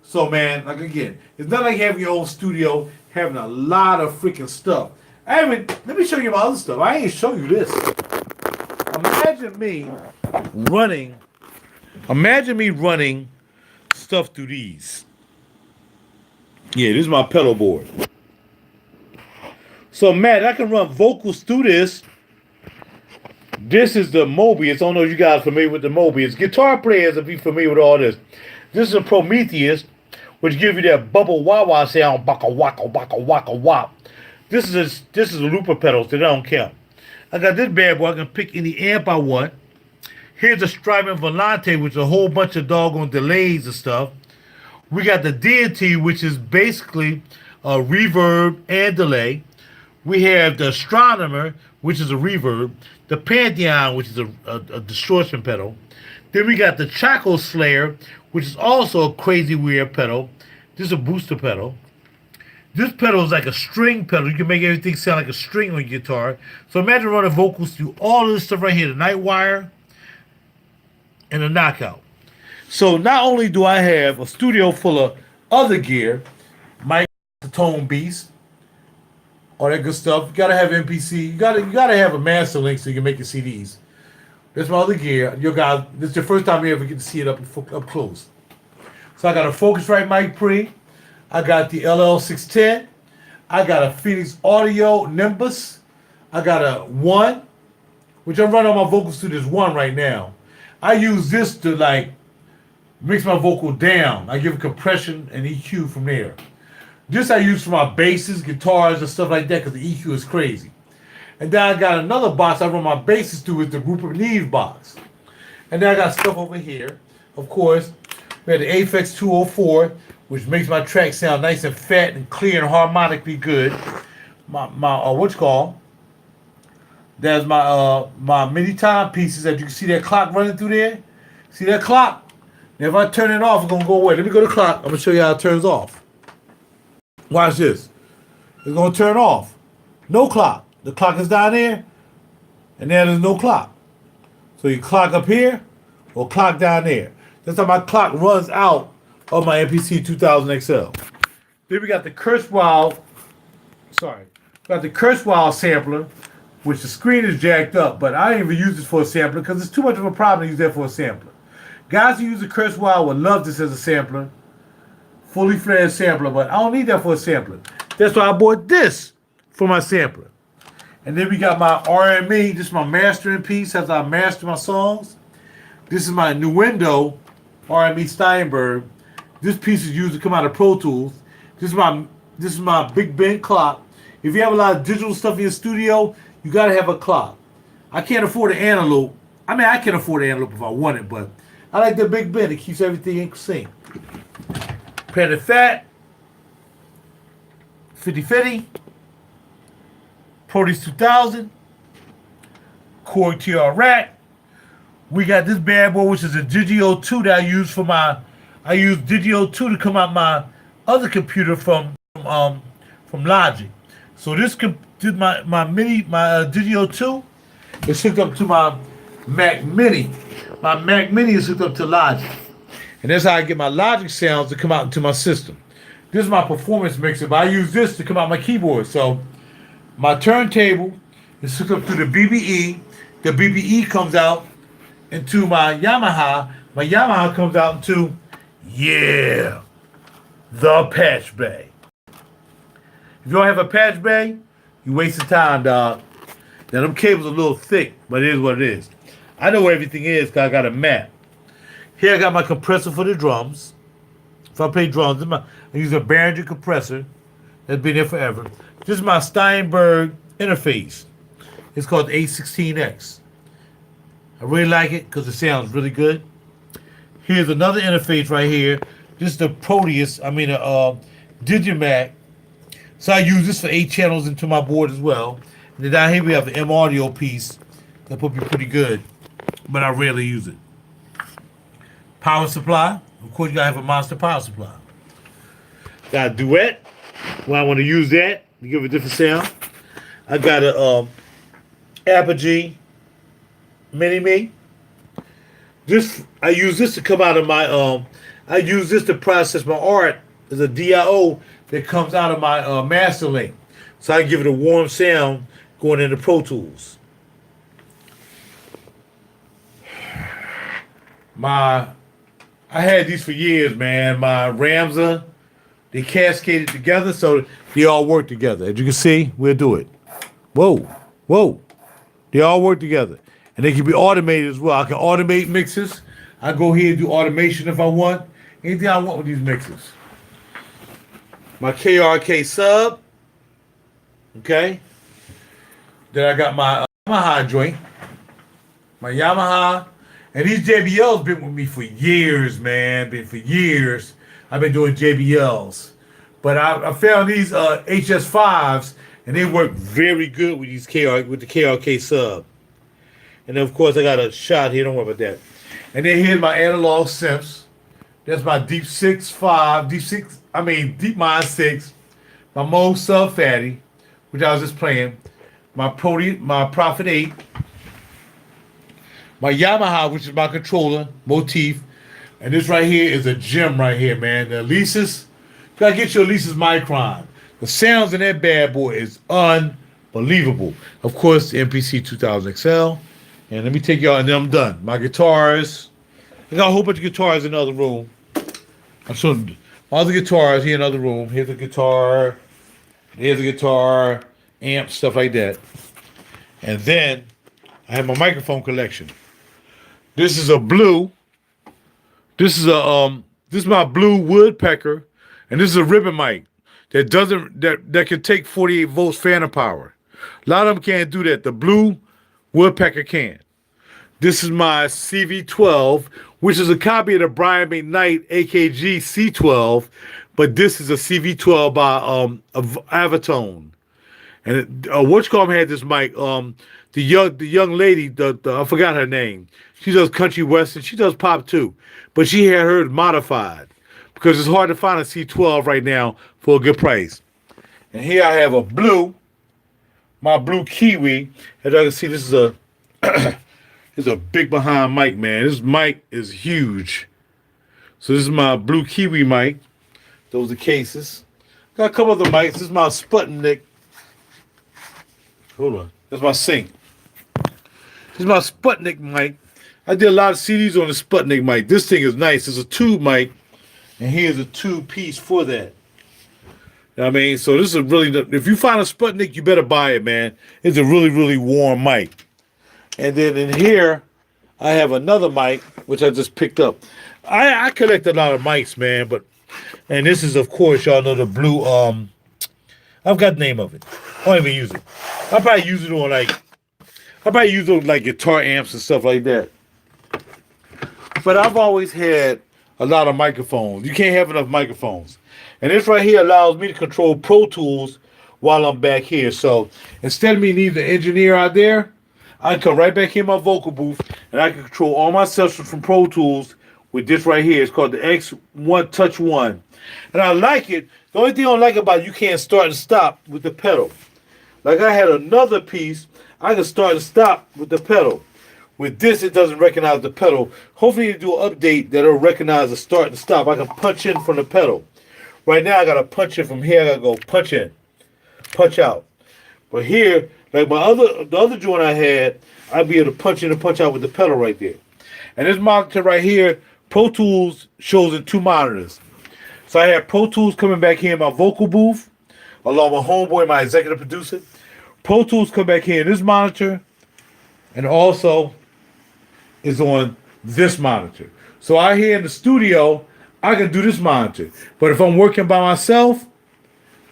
So man, like again, it's not like having your own studio, having a lot of freaking stuff. Let me show you my other stuff. I ain't show you this. Imagine me running stuff through these. Yeah, this is my pedal board. So, Matt, I can run vocals through this. This is the Mobius. I don't know if you guys are familiar with the Mobius. Guitar players will be familiar with all this. This is a Prometheus, which gives you that bubble wah wah sound, baka waka waka waka wah. This is a looper pedal, so they don't count. I got this bad boy. I can pick any amp I want. Here's a Strymon Volante, which is a whole bunch of doggone delays and stuff. We got the Deity, which is basically a reverb and delay. We have the Astronomer, which is a reverb. The Pantheon, which is a distortion pedal. Then we got the Chaco Slayer, which is also a crazy weird pedal. This is a booster pedal. This pedal is like a string pedal. You can make everything sound like a string on your guitar. So imagine running vocals through all of this stuff right here. The Nightwire and the Knockout. So not only do I have a studio full of other gear, mic, the Tone Beast, all that good stuff. You gotta have MPC. You gotta have a master link so you can make your CDs. That's my other gear. Your guys, this is the first time you ever get to see it up close. So I got a Focusrite mic pre. I got the LL610. I got a Phoenix Audio Nimbus. I got a One, which I'm running all my vocals through this One right now. I use this to like mix my vocal down. I give it compression and EQ from there. This I use for my basses, guitars, and stuff like that because the EQ is crazy. And then I got another box I run my basses through with the Rupert Neve box. And then I got stuff over here. Of course, we have the Aphex 204, which makes my track sound nice and fat and clear and harmonically good. My what's called? That's my mini timepieces. As you can see that clock running through there. See that clock? Now if I turn it off, it's gonna go away. Let me go to the clock. I'm gonna show you how it turns off. Watch this. It's gonna turn off. No clock. The clock is down there, and there is no clock. So you clock up here, or clock down there. That's how my clock runs out of my MPC 2000 XL. Then we got the Kurzweil sampler, which the screen is jacked up, but I didn't even use this for a sampler because it's too much of a problem to use that for a sampler. Guys who use the Kurzweil would love this as a sampler, fully fledged sampler, but I don't need that for a sampler. That's why I bought this for my sampler. And then we got my RME. This is my mastering piece as I master my songs. This is my Nuendo RME Steinberg. This piece is used to come out of Pro Tools. This is my Big Ben clock. If you have a lot of digital stuff in your studio, you gotta have a clock. I can't afford an analog. I mean, I can afford an analog if I want it, but I like the Big Ben. It keeps everything in sync. Planet Fat, 5050, Proteus 2000, Korg TR Rack. We got this bad boy, which is a Digio 2 that I use Digio 2 to come out my other computer from Logic. So this my Digio 2 is hooked up to my Mac Mini. My Mac Mini is hooked up to Logic. And that's how I get my Logic sounds to come out into my system. This is my performance mixer, but I use this to come out my keyboard. So my turntable is hooked up to the BBE. The BBE comes out into my Yamaha. My Yamaha comes out into, the patch bay. If you don't have a patch bay, you wasting time, dog. Now, them cables are a little thick, but it is what it is. I know where everything is because I got a map. Here I got my compressor for the drums. If I play drums, I use a Behringer compressor that's been there forever. This is my Steinberg interface. It's called the A16X. I really like it because it sounds really good. Here's another interface right here. This is the Proteus, Digimac. So I use this for 8 channels into my board as well. And then down here we have the M Audio piece that would be pretty good, but I rarely use it. Power supply. Of course, you gotta have a monster power supply. Got a duet. Well, I want to use that to give a different sound. I got a Apogee Mini-Me. I use this to come out of my I use this to process my art as a DIO that comes out of my master link. So I can give it a warm sound going into Pro Tools. I had these for years, man. My Ramza They cascaded together, so they all work together. As you can see, we'll do it. Whoa, whoa. They all work together. And they can be automated as well. I can automate mixes. I go here and do automation if I want. Anything I want with these mixes. My KRK sub. Okay. Then I got my Yamaha joint. My Yamaha. And these JBLs been with me for years, man. Been for years. I've been doing JBLs. But I found these HS5s, and they work very good with these with the KRK sub. And then, of course, I got a shot here. Don't worry about that. And then here's my analog synths. That's my Deep Mind 6. My Mo Sub Fatty, which I was just playing. My Prophet 8. My Yamaha, which is my controller, Motif. And this right here is a gem right here, man. The Alesis. You gotta get your Alesis Micron. The sounds in that bad boy is unbelievable. Of course, the MPC 2000 XL. And let me take y'all, and then I'm done. My guitars. I got a whole bunch of guitars in the other room. I'm showing all the guitars here in the other room. Here's a guitar. Here's a guitar. Amp, stuff like that. And then I have my microphone collection. This is a blue. This is my blue woodpecker, and this is a ribbon mic that can take 48 volts phantom power. A lot of them can't do that. The blue woodpecker can. This is my CV12, which is a copy of the Brian McKnight AKG C12, but this is a CV12 by Avatone. And Watchcom had this mic. The young lady, I forgot her name. She does country western. She does pop too, but she had hers modified because it's hard to find a C12 right now for a good price. And here I have my blue Kiwi. As you can see, this is a this is a big behind mic, man. This mic is huge. So this is my blue Kiwi mic. Those are cases. Got a couple other mics. This is my Sputnik. Hold on. That's my sync. This is my Sputnik mic. I did a lot of CDs on the Sputnik mic. This thing is nice. It's a tube mic, and here's a tube piece for that. You know what I mean? So this is really, if you find a Sputnik, you better buy it, man. It's a really, really warm mic. And then in here, I have another mic, which I just picked up. I collect a lot of mics, man, and this is, of course, y'all know the blue, I've got the name of it. I don't even use it. I probably use it on like guitar amps and stuff like that. But I've always had a lot of microphones. You can't have enough microphones. And this right here allows me to control Pro Tools while I'm back here. So instead of me needing an engineer out there, I can come right back here in my vocal booth and I can control all my sessions from Pro Tools with this right here. It's called the X1 Touch 1. And I like it. The only thing I don't like about it, you can't start and stop with the pedal. Like I had another piece, I can start and stop with the pedal. With this, it doesn't recognize the pedal. Hopefully you do an update that'll recognize the start and stop. I can punch in from the pedal. Right now, I got to punch in from here. I got to go punch in, punch out. But here, like the other joint I had, I'd be able to punch in and punch out with the pedal right there. And this monitor right here, Pro Tools shows in two monitors. So I have Pro Tools coming back here in my vocal booth, along with Homeboy, my executive producer. Pro Tools come back here in this monitor, and also is on this monitor. So out here in the studio, I can do this monitor. But if I'm working by myself,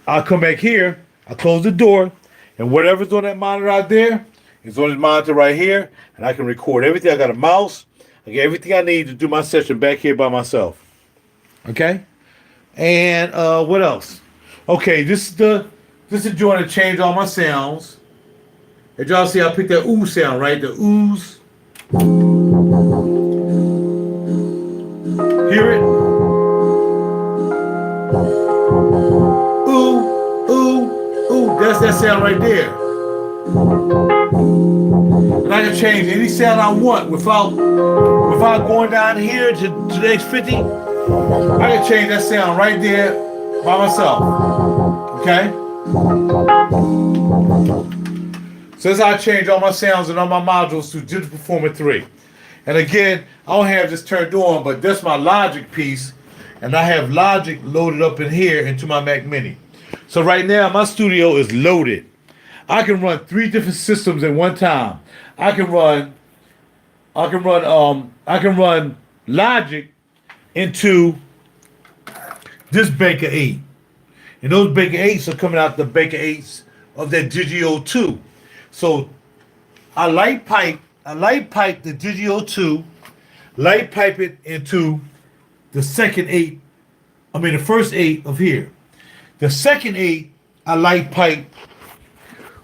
I'll come back here, I'll close the door, and whatever's on that monitor out there is on this monitor right here, and I can record everything. I got a mouse, I got everything I need to do my session back here by myself. Okay? And what else? Okay, this is the joint to change all my sounds. As y'all see, I picked that ooh sound, right? The oohs. Hear it? Ooh, ooh, ooh. That's that sound right there. And I can change any sound I want without going down here to the X50. I can change that sound right there by myself. Okay? So that's how I change all my sounds and all my modules through Digital Performer 3. And again, I don't have this turned on, but that's my Logic piece. and I have Logic loaded up in here into my Mac Mini. So right now my studio is loaded. I can run 3 different systems at one time. I can run Logic into this Baker 8. And those Baker 8s are coming out the Baker 8s of that Digio 2. So I light pipe the Digio 2, light pipe it into the the first 8 of here. The second 8, I light pipe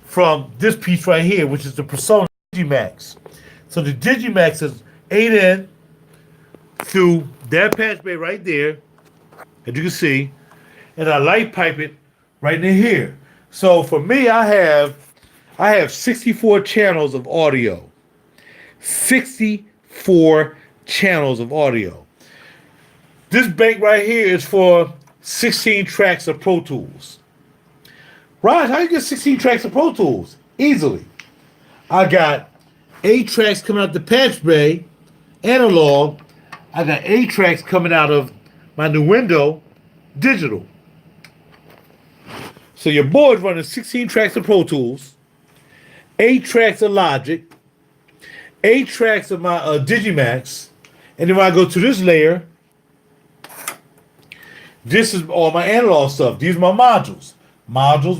from this piece right here, which is the Persona Digimax. So the Digimax is 8 in through that patch bay right there, as you can see, and I light pipe it right in here. So for me, I have 64 channels of audio. 64 channels of audio. This bank right here is for 16 tracks of Pro Tools. Raj, how you get 16 tracks of Pro Tools? Easily. I got 8 tracks coming out the patch bay, analog. I got 8 tracks coming out of my new window, digital. So your board's running 16 tracks of Pro Tools, 8 tracks of Logic, 8 tracks of my Digimax, and then when I go to this layer, this is all my analog stuff. These are my modules. Modules.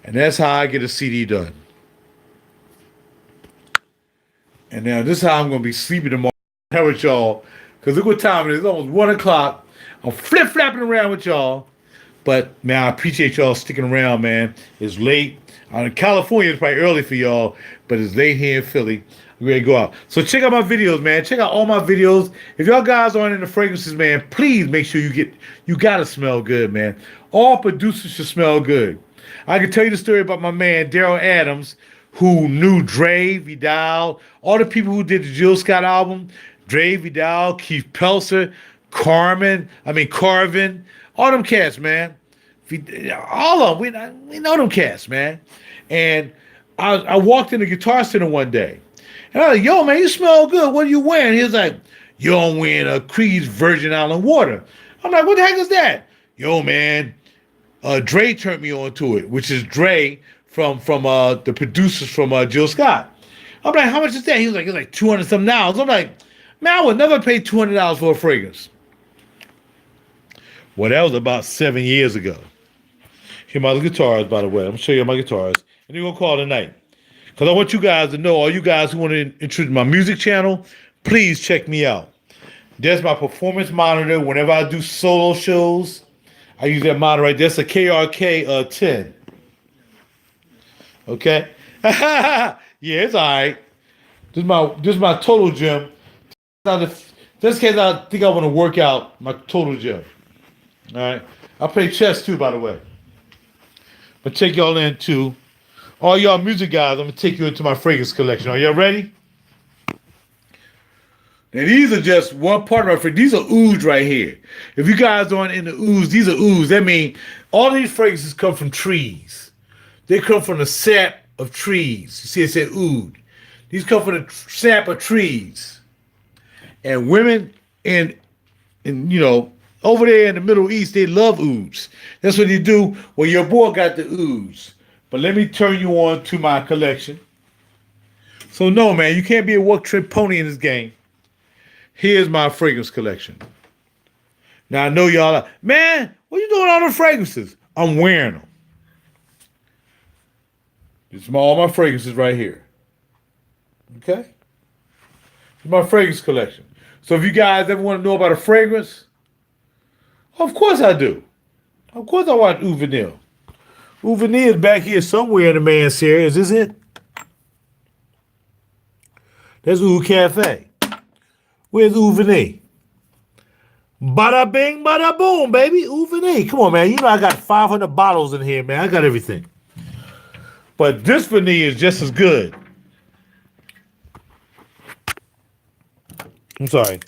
And that's how I get a CD done. And now this is how I'm going to be sleeping tomorrow with y'all. Because look what time it is. It's almost 1 o'clock. I'm flip-flapping around with y'all. But, man, I appreciate y'all sticking around, man. It's late. In California, it's probably early for y'all. But it's late here in Philly. I'm ready to go out. So check out my videos, man. Check out all my videos. If y'all guys aren't into fragrances, man, please make sure you gotta smell good, man. All producers should smell good. I can tell you the story about my man, Daryl Adams, who knew Dre, Vidal, all the people who did the Jill Scott album, Dre, Vidal, Keith Pelser, Carvin, all them cats, man. All of them, we know them cats, man. And I walked in the Guitar Center one day, and I was like, yo, man, you smell good. What are you wearing? He was like, yo, I'm wearing a Creed's Virgin Island Water. I'm like, what the heck is that? Yo, man, Dre turned me on to it, which is Dre from the producers from Jill Scott. I'm like, how much is that? He was like, it's like $200 something. I'm like, man, I would never pay $200 for a fragrance. Well, that was about 7 years ago. Here are my guitars, by the way. I'm going to show you my guitars. And we're going to call it a night. Because I want you guys to know, all you guys who want to introduce my music channel, please check me out. There's my performance monitor. Whenever I do solo shows, I use that monitor right there. That's a KRK 10. Okay? Yeah, it's all right. This is my total gym. This case, I think I want to work out my total gym. All right? I play chess too, by the way. But take y'all into, all y'all music guys, I'm going to take you into my fragrance collection. Are y'all ready? Now, these are just one part of my fragrance. These are ouds right here. If you guys aren't into ouds, these are ouds. That means all these fragrances come from trees. They come from the sap of trees. You see, it said oud. These come from the sap of trees. And women in over there in the Middle East, they love ouds. That's what they do. Well, your boy got the ouds. But let me turn you on to my collection. So no, man, you can't be a work-trip pony in this game. Here's my fragrance collection. Now, I know y'all are, man, what you doing with all the fragrances? I'm wearing them. This is all my fragrances right here. Okay? It's my fragrance collection. So if you guys ever want to know about a fragrance, of course I do. Of course I watch Oud Vanille. Oud Vanille is back here somewhere in the man series. Is this it? That's Oud Cafe. Where's Oud Vanille? Bada bing, bada boom, baby. Oud Vanille. Come on, man. You know I got 500 bottles in here, man. I got everything. But this vanilla is just as good. I'm sorry.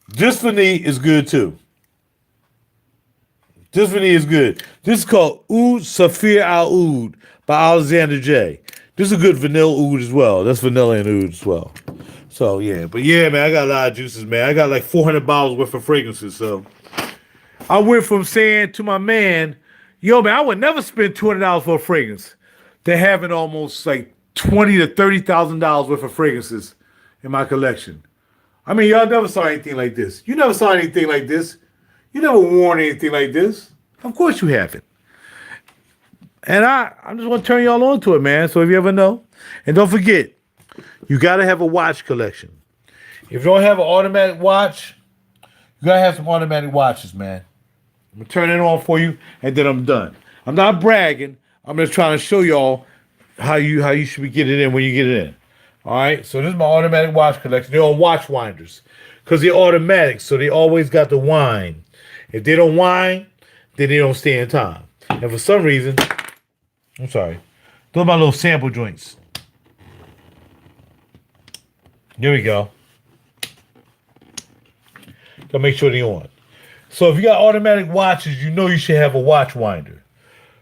This vanilla is good too. This vanilla is good. This is called Oud Saphir Al Oud by Alexander J. This is a good vanilla oud as well. That's vanilla and oud as well. So yeah, but yeah, man, I got a lot of juices, man. I got like 400 bottles worth of fragrances. So I went from saying to my man, "Yo, man, I would never spend $200 for a fragrance," to having almost like $20,000 to $30,000 worth of fragrances in my collection. I mean, y'all never saw anything like this. You never saw anything like this. You never worn anything like this. Of course you haven't. And I just want to turn y'all on to it, man. So if you ever know, and don't forget, you gotta have a watch collection. If you don't have an automatic watch, you gotta have some automatic watches, man. I'm gonna turn it on for you, and then I'm done. I'm not bragging. I'm just trying to show y'all how you should be getting in when you get it in. All right. So this is my automatic watch collection. They're on watch winders because they're automatic, so they always got to wind. If they don't wind, then they don't stay in time. And for some reason, I'm sorry, those are my little sample joints. There we go. Gotta make sure they're on. So if you got automatic watches, you know you should have a watch winder.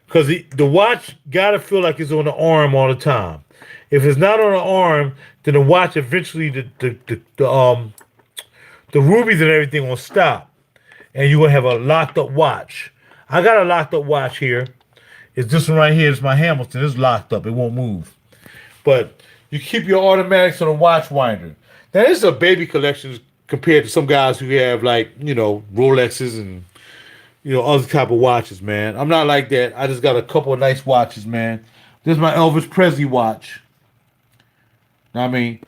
Because the watch gotta feel like it's on the arm all the time. If it's not on the arm, then the watch eventually the rubies and everything will stop. And you're gonna have a locked up watch. I got a locked up watch here. It's this one right here. It's my Hamilton. It's locked up. It won't move. But you keep your automatics on a watch winder. Now this is a baby collection compared to some guys who have like, Rolexes and, other type of watches, man. I'm not like that. I just got a couple of nice watches, man. This is my Elvis Presley watch. Know what I mean?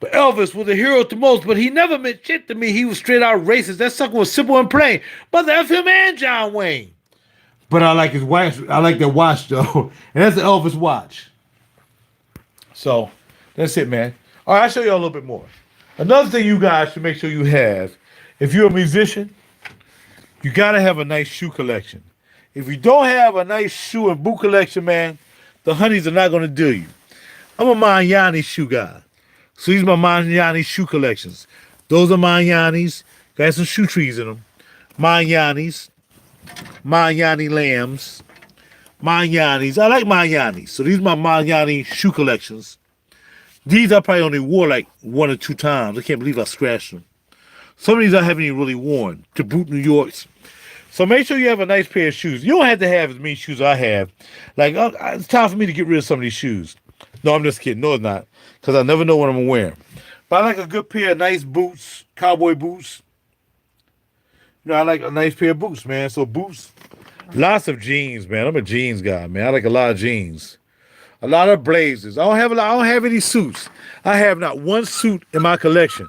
But Elvis was a hero to most, but he never meant shit to me. He was straight out racist. That sucker was simple and plain. But that's him and John Wayne. But I like his watch. I like that watch, though. And that's the Elvis watch. So, that's it, man. All right, I'll show you a little bit more. Another thing you guys should make sure you have, if you're a musician, you got to have a nice shoe collection. If you don't have a nice shoe and boot collection, man, the honeys are not going to do you. I'm a Magnani shoe guy. So these are my Magnani shoe collections. Those are Magnanis. Got some shoe trees in them. Magnanis. Magnani lambs. Magnanis. I like Magnanis. So these are my Magnani shoe collections. These I probably only wore like 1 or 2 times. I can't believe I scratched them. Some of these I haven't even really worn. To boot New York's. So make sure you have a nice pair of shoes. You don't have to have as many shoes as I have. Like, it's time for me to get rid of some of these shoes. No, I'm just kidding. No, it's not. Because I never know what I'm going to wear. But I like a good pair of nice boots, cowboy boots. I like a nice pair of boots, man. So boots, lots of jeans, man. I'm a jeans guy, man. I like a lot of jeans. A lot of blazers. I don't have any suits. I have not one suit in my collection.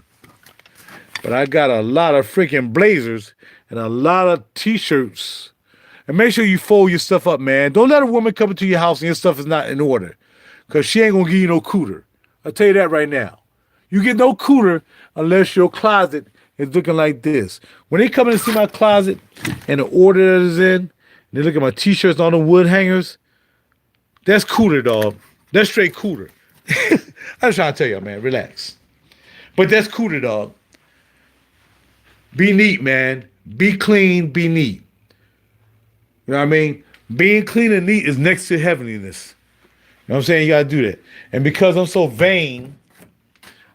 But I got a lot of freaking blazers and a lot of t-shirts. And make sure you fold your stuff up, man. Don't let a woman come into your house and your stuff is not in order. Because she ain't going to give you no cooter. I'll tell you that right now. You get no cooter unless your closet is looking like this. When they come in and see my closet and the order that is in, and they look at my t-shirts and all the wood hangers, that's cooter, dog. That's straight cooter. I'm just trying to tell y'all, man. Relax. But that's cooter, dog. Be neat, man. Be clean, be neat. You know what I mean? Being clean and neat is next to heavenliness. You know what I'm saying? You got to do that. And because I'm so vain,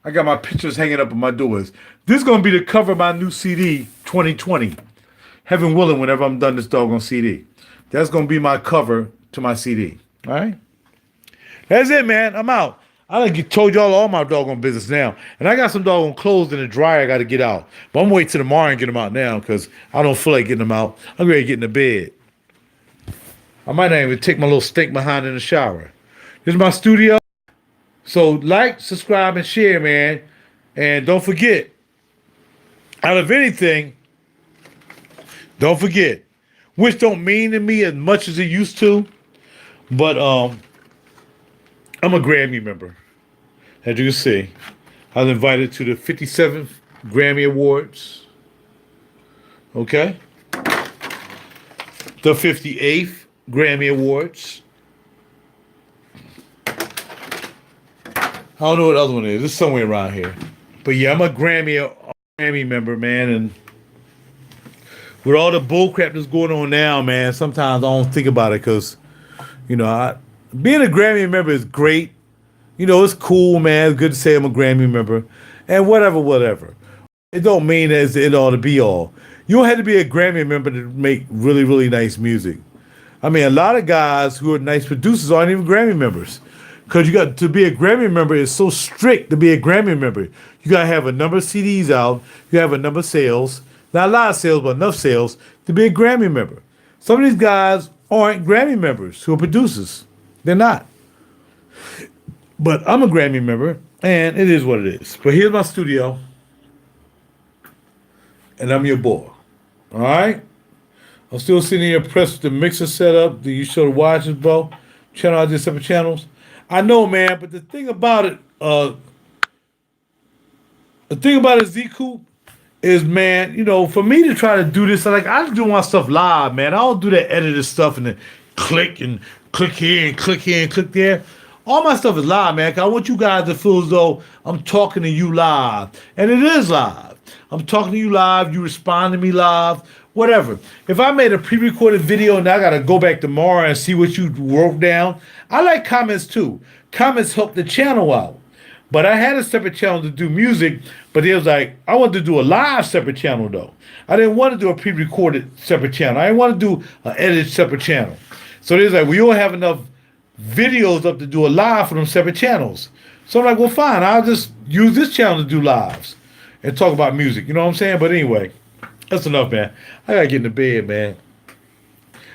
I got my pictures hanging up on my doors. This is going to be the cover of my new CD, 2020. Heaven willing, whenever I'm done this doggone CD. That's going to be my cover to my CD. All right? That's it, man. I'm out. I done told y'all all my doggone business now. And I got some doggone clothes in the dryer I got to get out. But I'm waiting till tomorrow and get them out now because I don't feel like getting them out. I'm ready to get in the bed. I might not even take my little stink behind in the shower. This is my studio. So like, subscribe, and share, man. And don't forget, out of anything, don't forget, which don't mean to me as much as it used to, but I'm a Grammy member. As you can see, I was invited to the 57th Grammy Awards. Okay? The 58th Grammy Awards. I don't know what the other one is. It's somewhere around here. But yeah, I'm a Grammy member, man. And with all the bull crap that's going on now, man, sometimes I don't think about it because, being a Grammy member is great. It's cool, man. It's good to say I'm a Grammy member. and whatever. It don't mean that it's it all to be all. You don't have to be a Grammy member to make really, really nice music. I mean, a lot of guys who are nice producers aren't even Grammy members. Because you got to be a Grammy member, it's so strict to be a Grammy member. You got to have a number of CDs out, you have a number of sales, not a lot of sales, but enough sales to be a Grammy member. Some of these guys aren't Grammy members who are producers. They're not. But I'm a Grammy member, and it is what it is. But here's my studio, and I'm your boy. All right? I'm still sitting here pressed with the mixer setup. Do you show the watches, bro? Channel out these separate channels. I know, man, but the thing about it, Z-Coop, is, man, you know, for me to try to do this, like, I do my stuff live, man. I don't do that edited stuff and then click here and click here and click there. All my stuff is live, man. 'Cause I want you guys to feel as though I'm talking to you live. And it is live. I'm talking to you live. You respond to me live. Whatever. If I made a pre-recorded video and I got to go back tomorrow and see what you wrote down, I like comments too. Comments help the channel out. But I had a separate channel to do music, but it was like, I wanted to do a live separate channel though. I didn't want to do a pre-recorded separate channel. I didn't want to do an edited separate channel. So there's like, we don't have enough videos up to do a live for them separate channels. So I'm like, well, fine. I'll just use this channel to do lives and talk about music. You know what I'm saying? But anyway, that's enough, man. I got to get in the bed, man.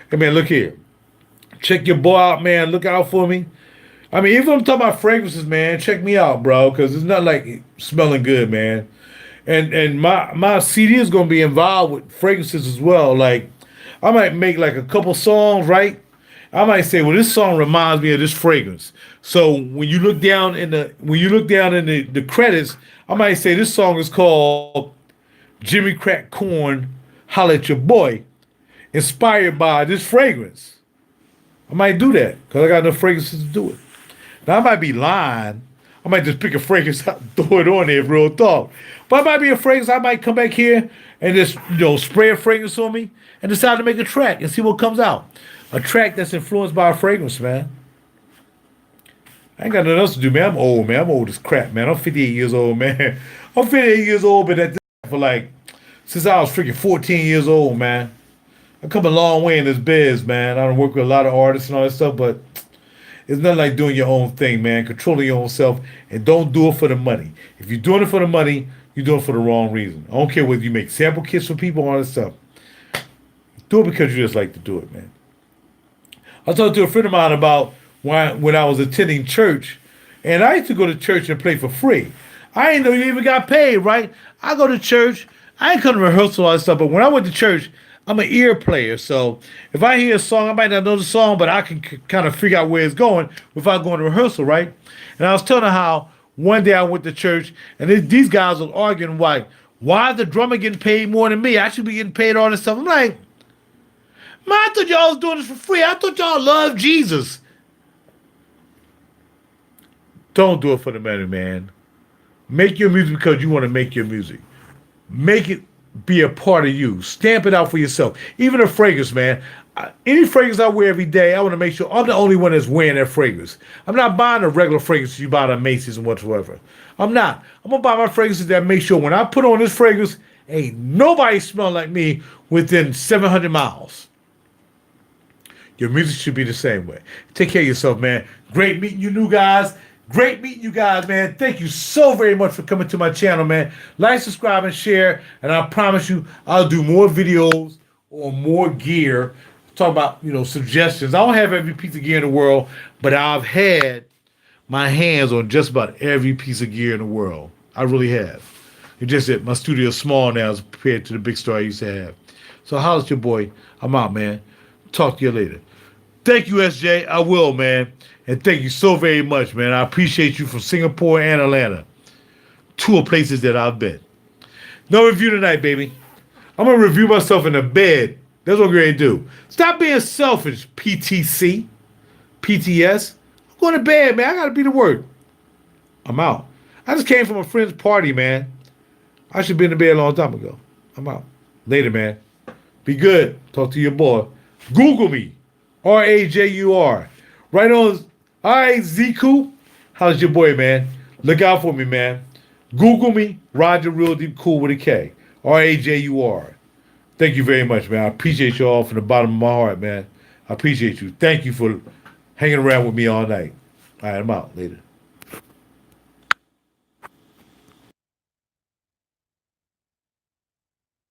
Hey, man, look here. Check your boy out, man. Look out for me. I mean, even if I'm talking about fragrances, man, check me out, bro, because it's not like smelling good, man. And my CD is going to be involved with fragrances as well. Like, I might make like a couple songs, right? I might say, well, this song reminds me of this fragrance. So when you look down in the credits, I might say this song is called Jimmy Crack Corn, Holla at Your Boy, inspired by this fragrance. I might do that because I got enough fragrances to do it. Now, I might be lying. I might just pick a fragrance out and throw it on there, real talk. But it might be a fragrance. I might come back here and just, spray a fragrance on me and decide to make a track and see what comes out. A track that's influenced by a fragrance, man. I ain't got nothing else to do, man. I'm old, man. I'm old as crap, man. I'm 58 years old, man. I'm 58 years old, but at this for like, since I was freaking 14 years old, man. I've come a long way in this biz, man. I don't work with a lot of artists and all that stuff, but it's nothing like doing your own thing, man. Controlling your own self, and don't do it for the money. If you're doing it for the money, you're doing it for the wrong reason. I don't care whether you make sample kits for people, all that stuff. Do it because you just like to do it, man. I talked to a friend of mine about when I was attending church, and I used to go to church and play for free. I didn't know you even got paid, right? I go to church. I ain't come to rehearsal all that stuff, but when I went to church, I'm an ear player, so if I hear a song, I might not know the song, but I can kind of figure out where it's going without going to rehearsal, right? And I was telling her how one day I went to church, and these guys were arguing, why is the drummer getting paid more than me? I should be getting paid all this stuff. I'm like, man, I thought y'all was doing this for free. I thought y'all loved Jesus. Don't do it for the money, man. Make your music because you want to make your music. Make it be a part of you. Stamp it out for yourself. Even a fragrance, man. Any fragrance I wear every day, I want to make sure I'm the only one that's wearing that fragrance. I'm not buying a regular fragrance you buy at Macy's and whatsoever. I'm not. I'm going to buy my fragrances that make sure when I put on this fragrance, ain't nobody smelling like me within 700 miles. Your music should be the same way. Take care of yourself, man. Great meeting you new guys. Great meeting you guys, man. Thank you so very much for coming to my channel, man. Like, subscribe, and share. And I promise you, I'll do more videos or more gear. Talk about, suggestions. I don't have every piece of gear in the world, but I've had my hands on just about every piece of gear in the world. I really have. It's just that my studio is small now as compared to the big store I used to have. So holla at your boy. I'm out, man. Talk to you later. Thank you, SJ. I will, man. And thank you so very much, man. I appreciate you from Singapore and Atlanta. Two places that I've been. No review tonight, baby. I'm going to review myself in the bed. That's what we're going to do. Stop being selfish, PTC. PTS. I'm going to bed, man. I got to be to work. I'm out. I just came from a friend's party, man. I should be in the bed a long time ago. I'm out. Later, man. Be good. Talk to your boy. Google me. RaJuR. Right on. All right, Z-Coop. How's your boy, man? Look out for me, man. Google me, Roger Real Deep Cool with a K. RaJuR. Thank you very much, man. I appreciate you all from the bottom of my heart, man. I appreciate you. Thank you for hanging around with me all night. All right, I'm out. Later.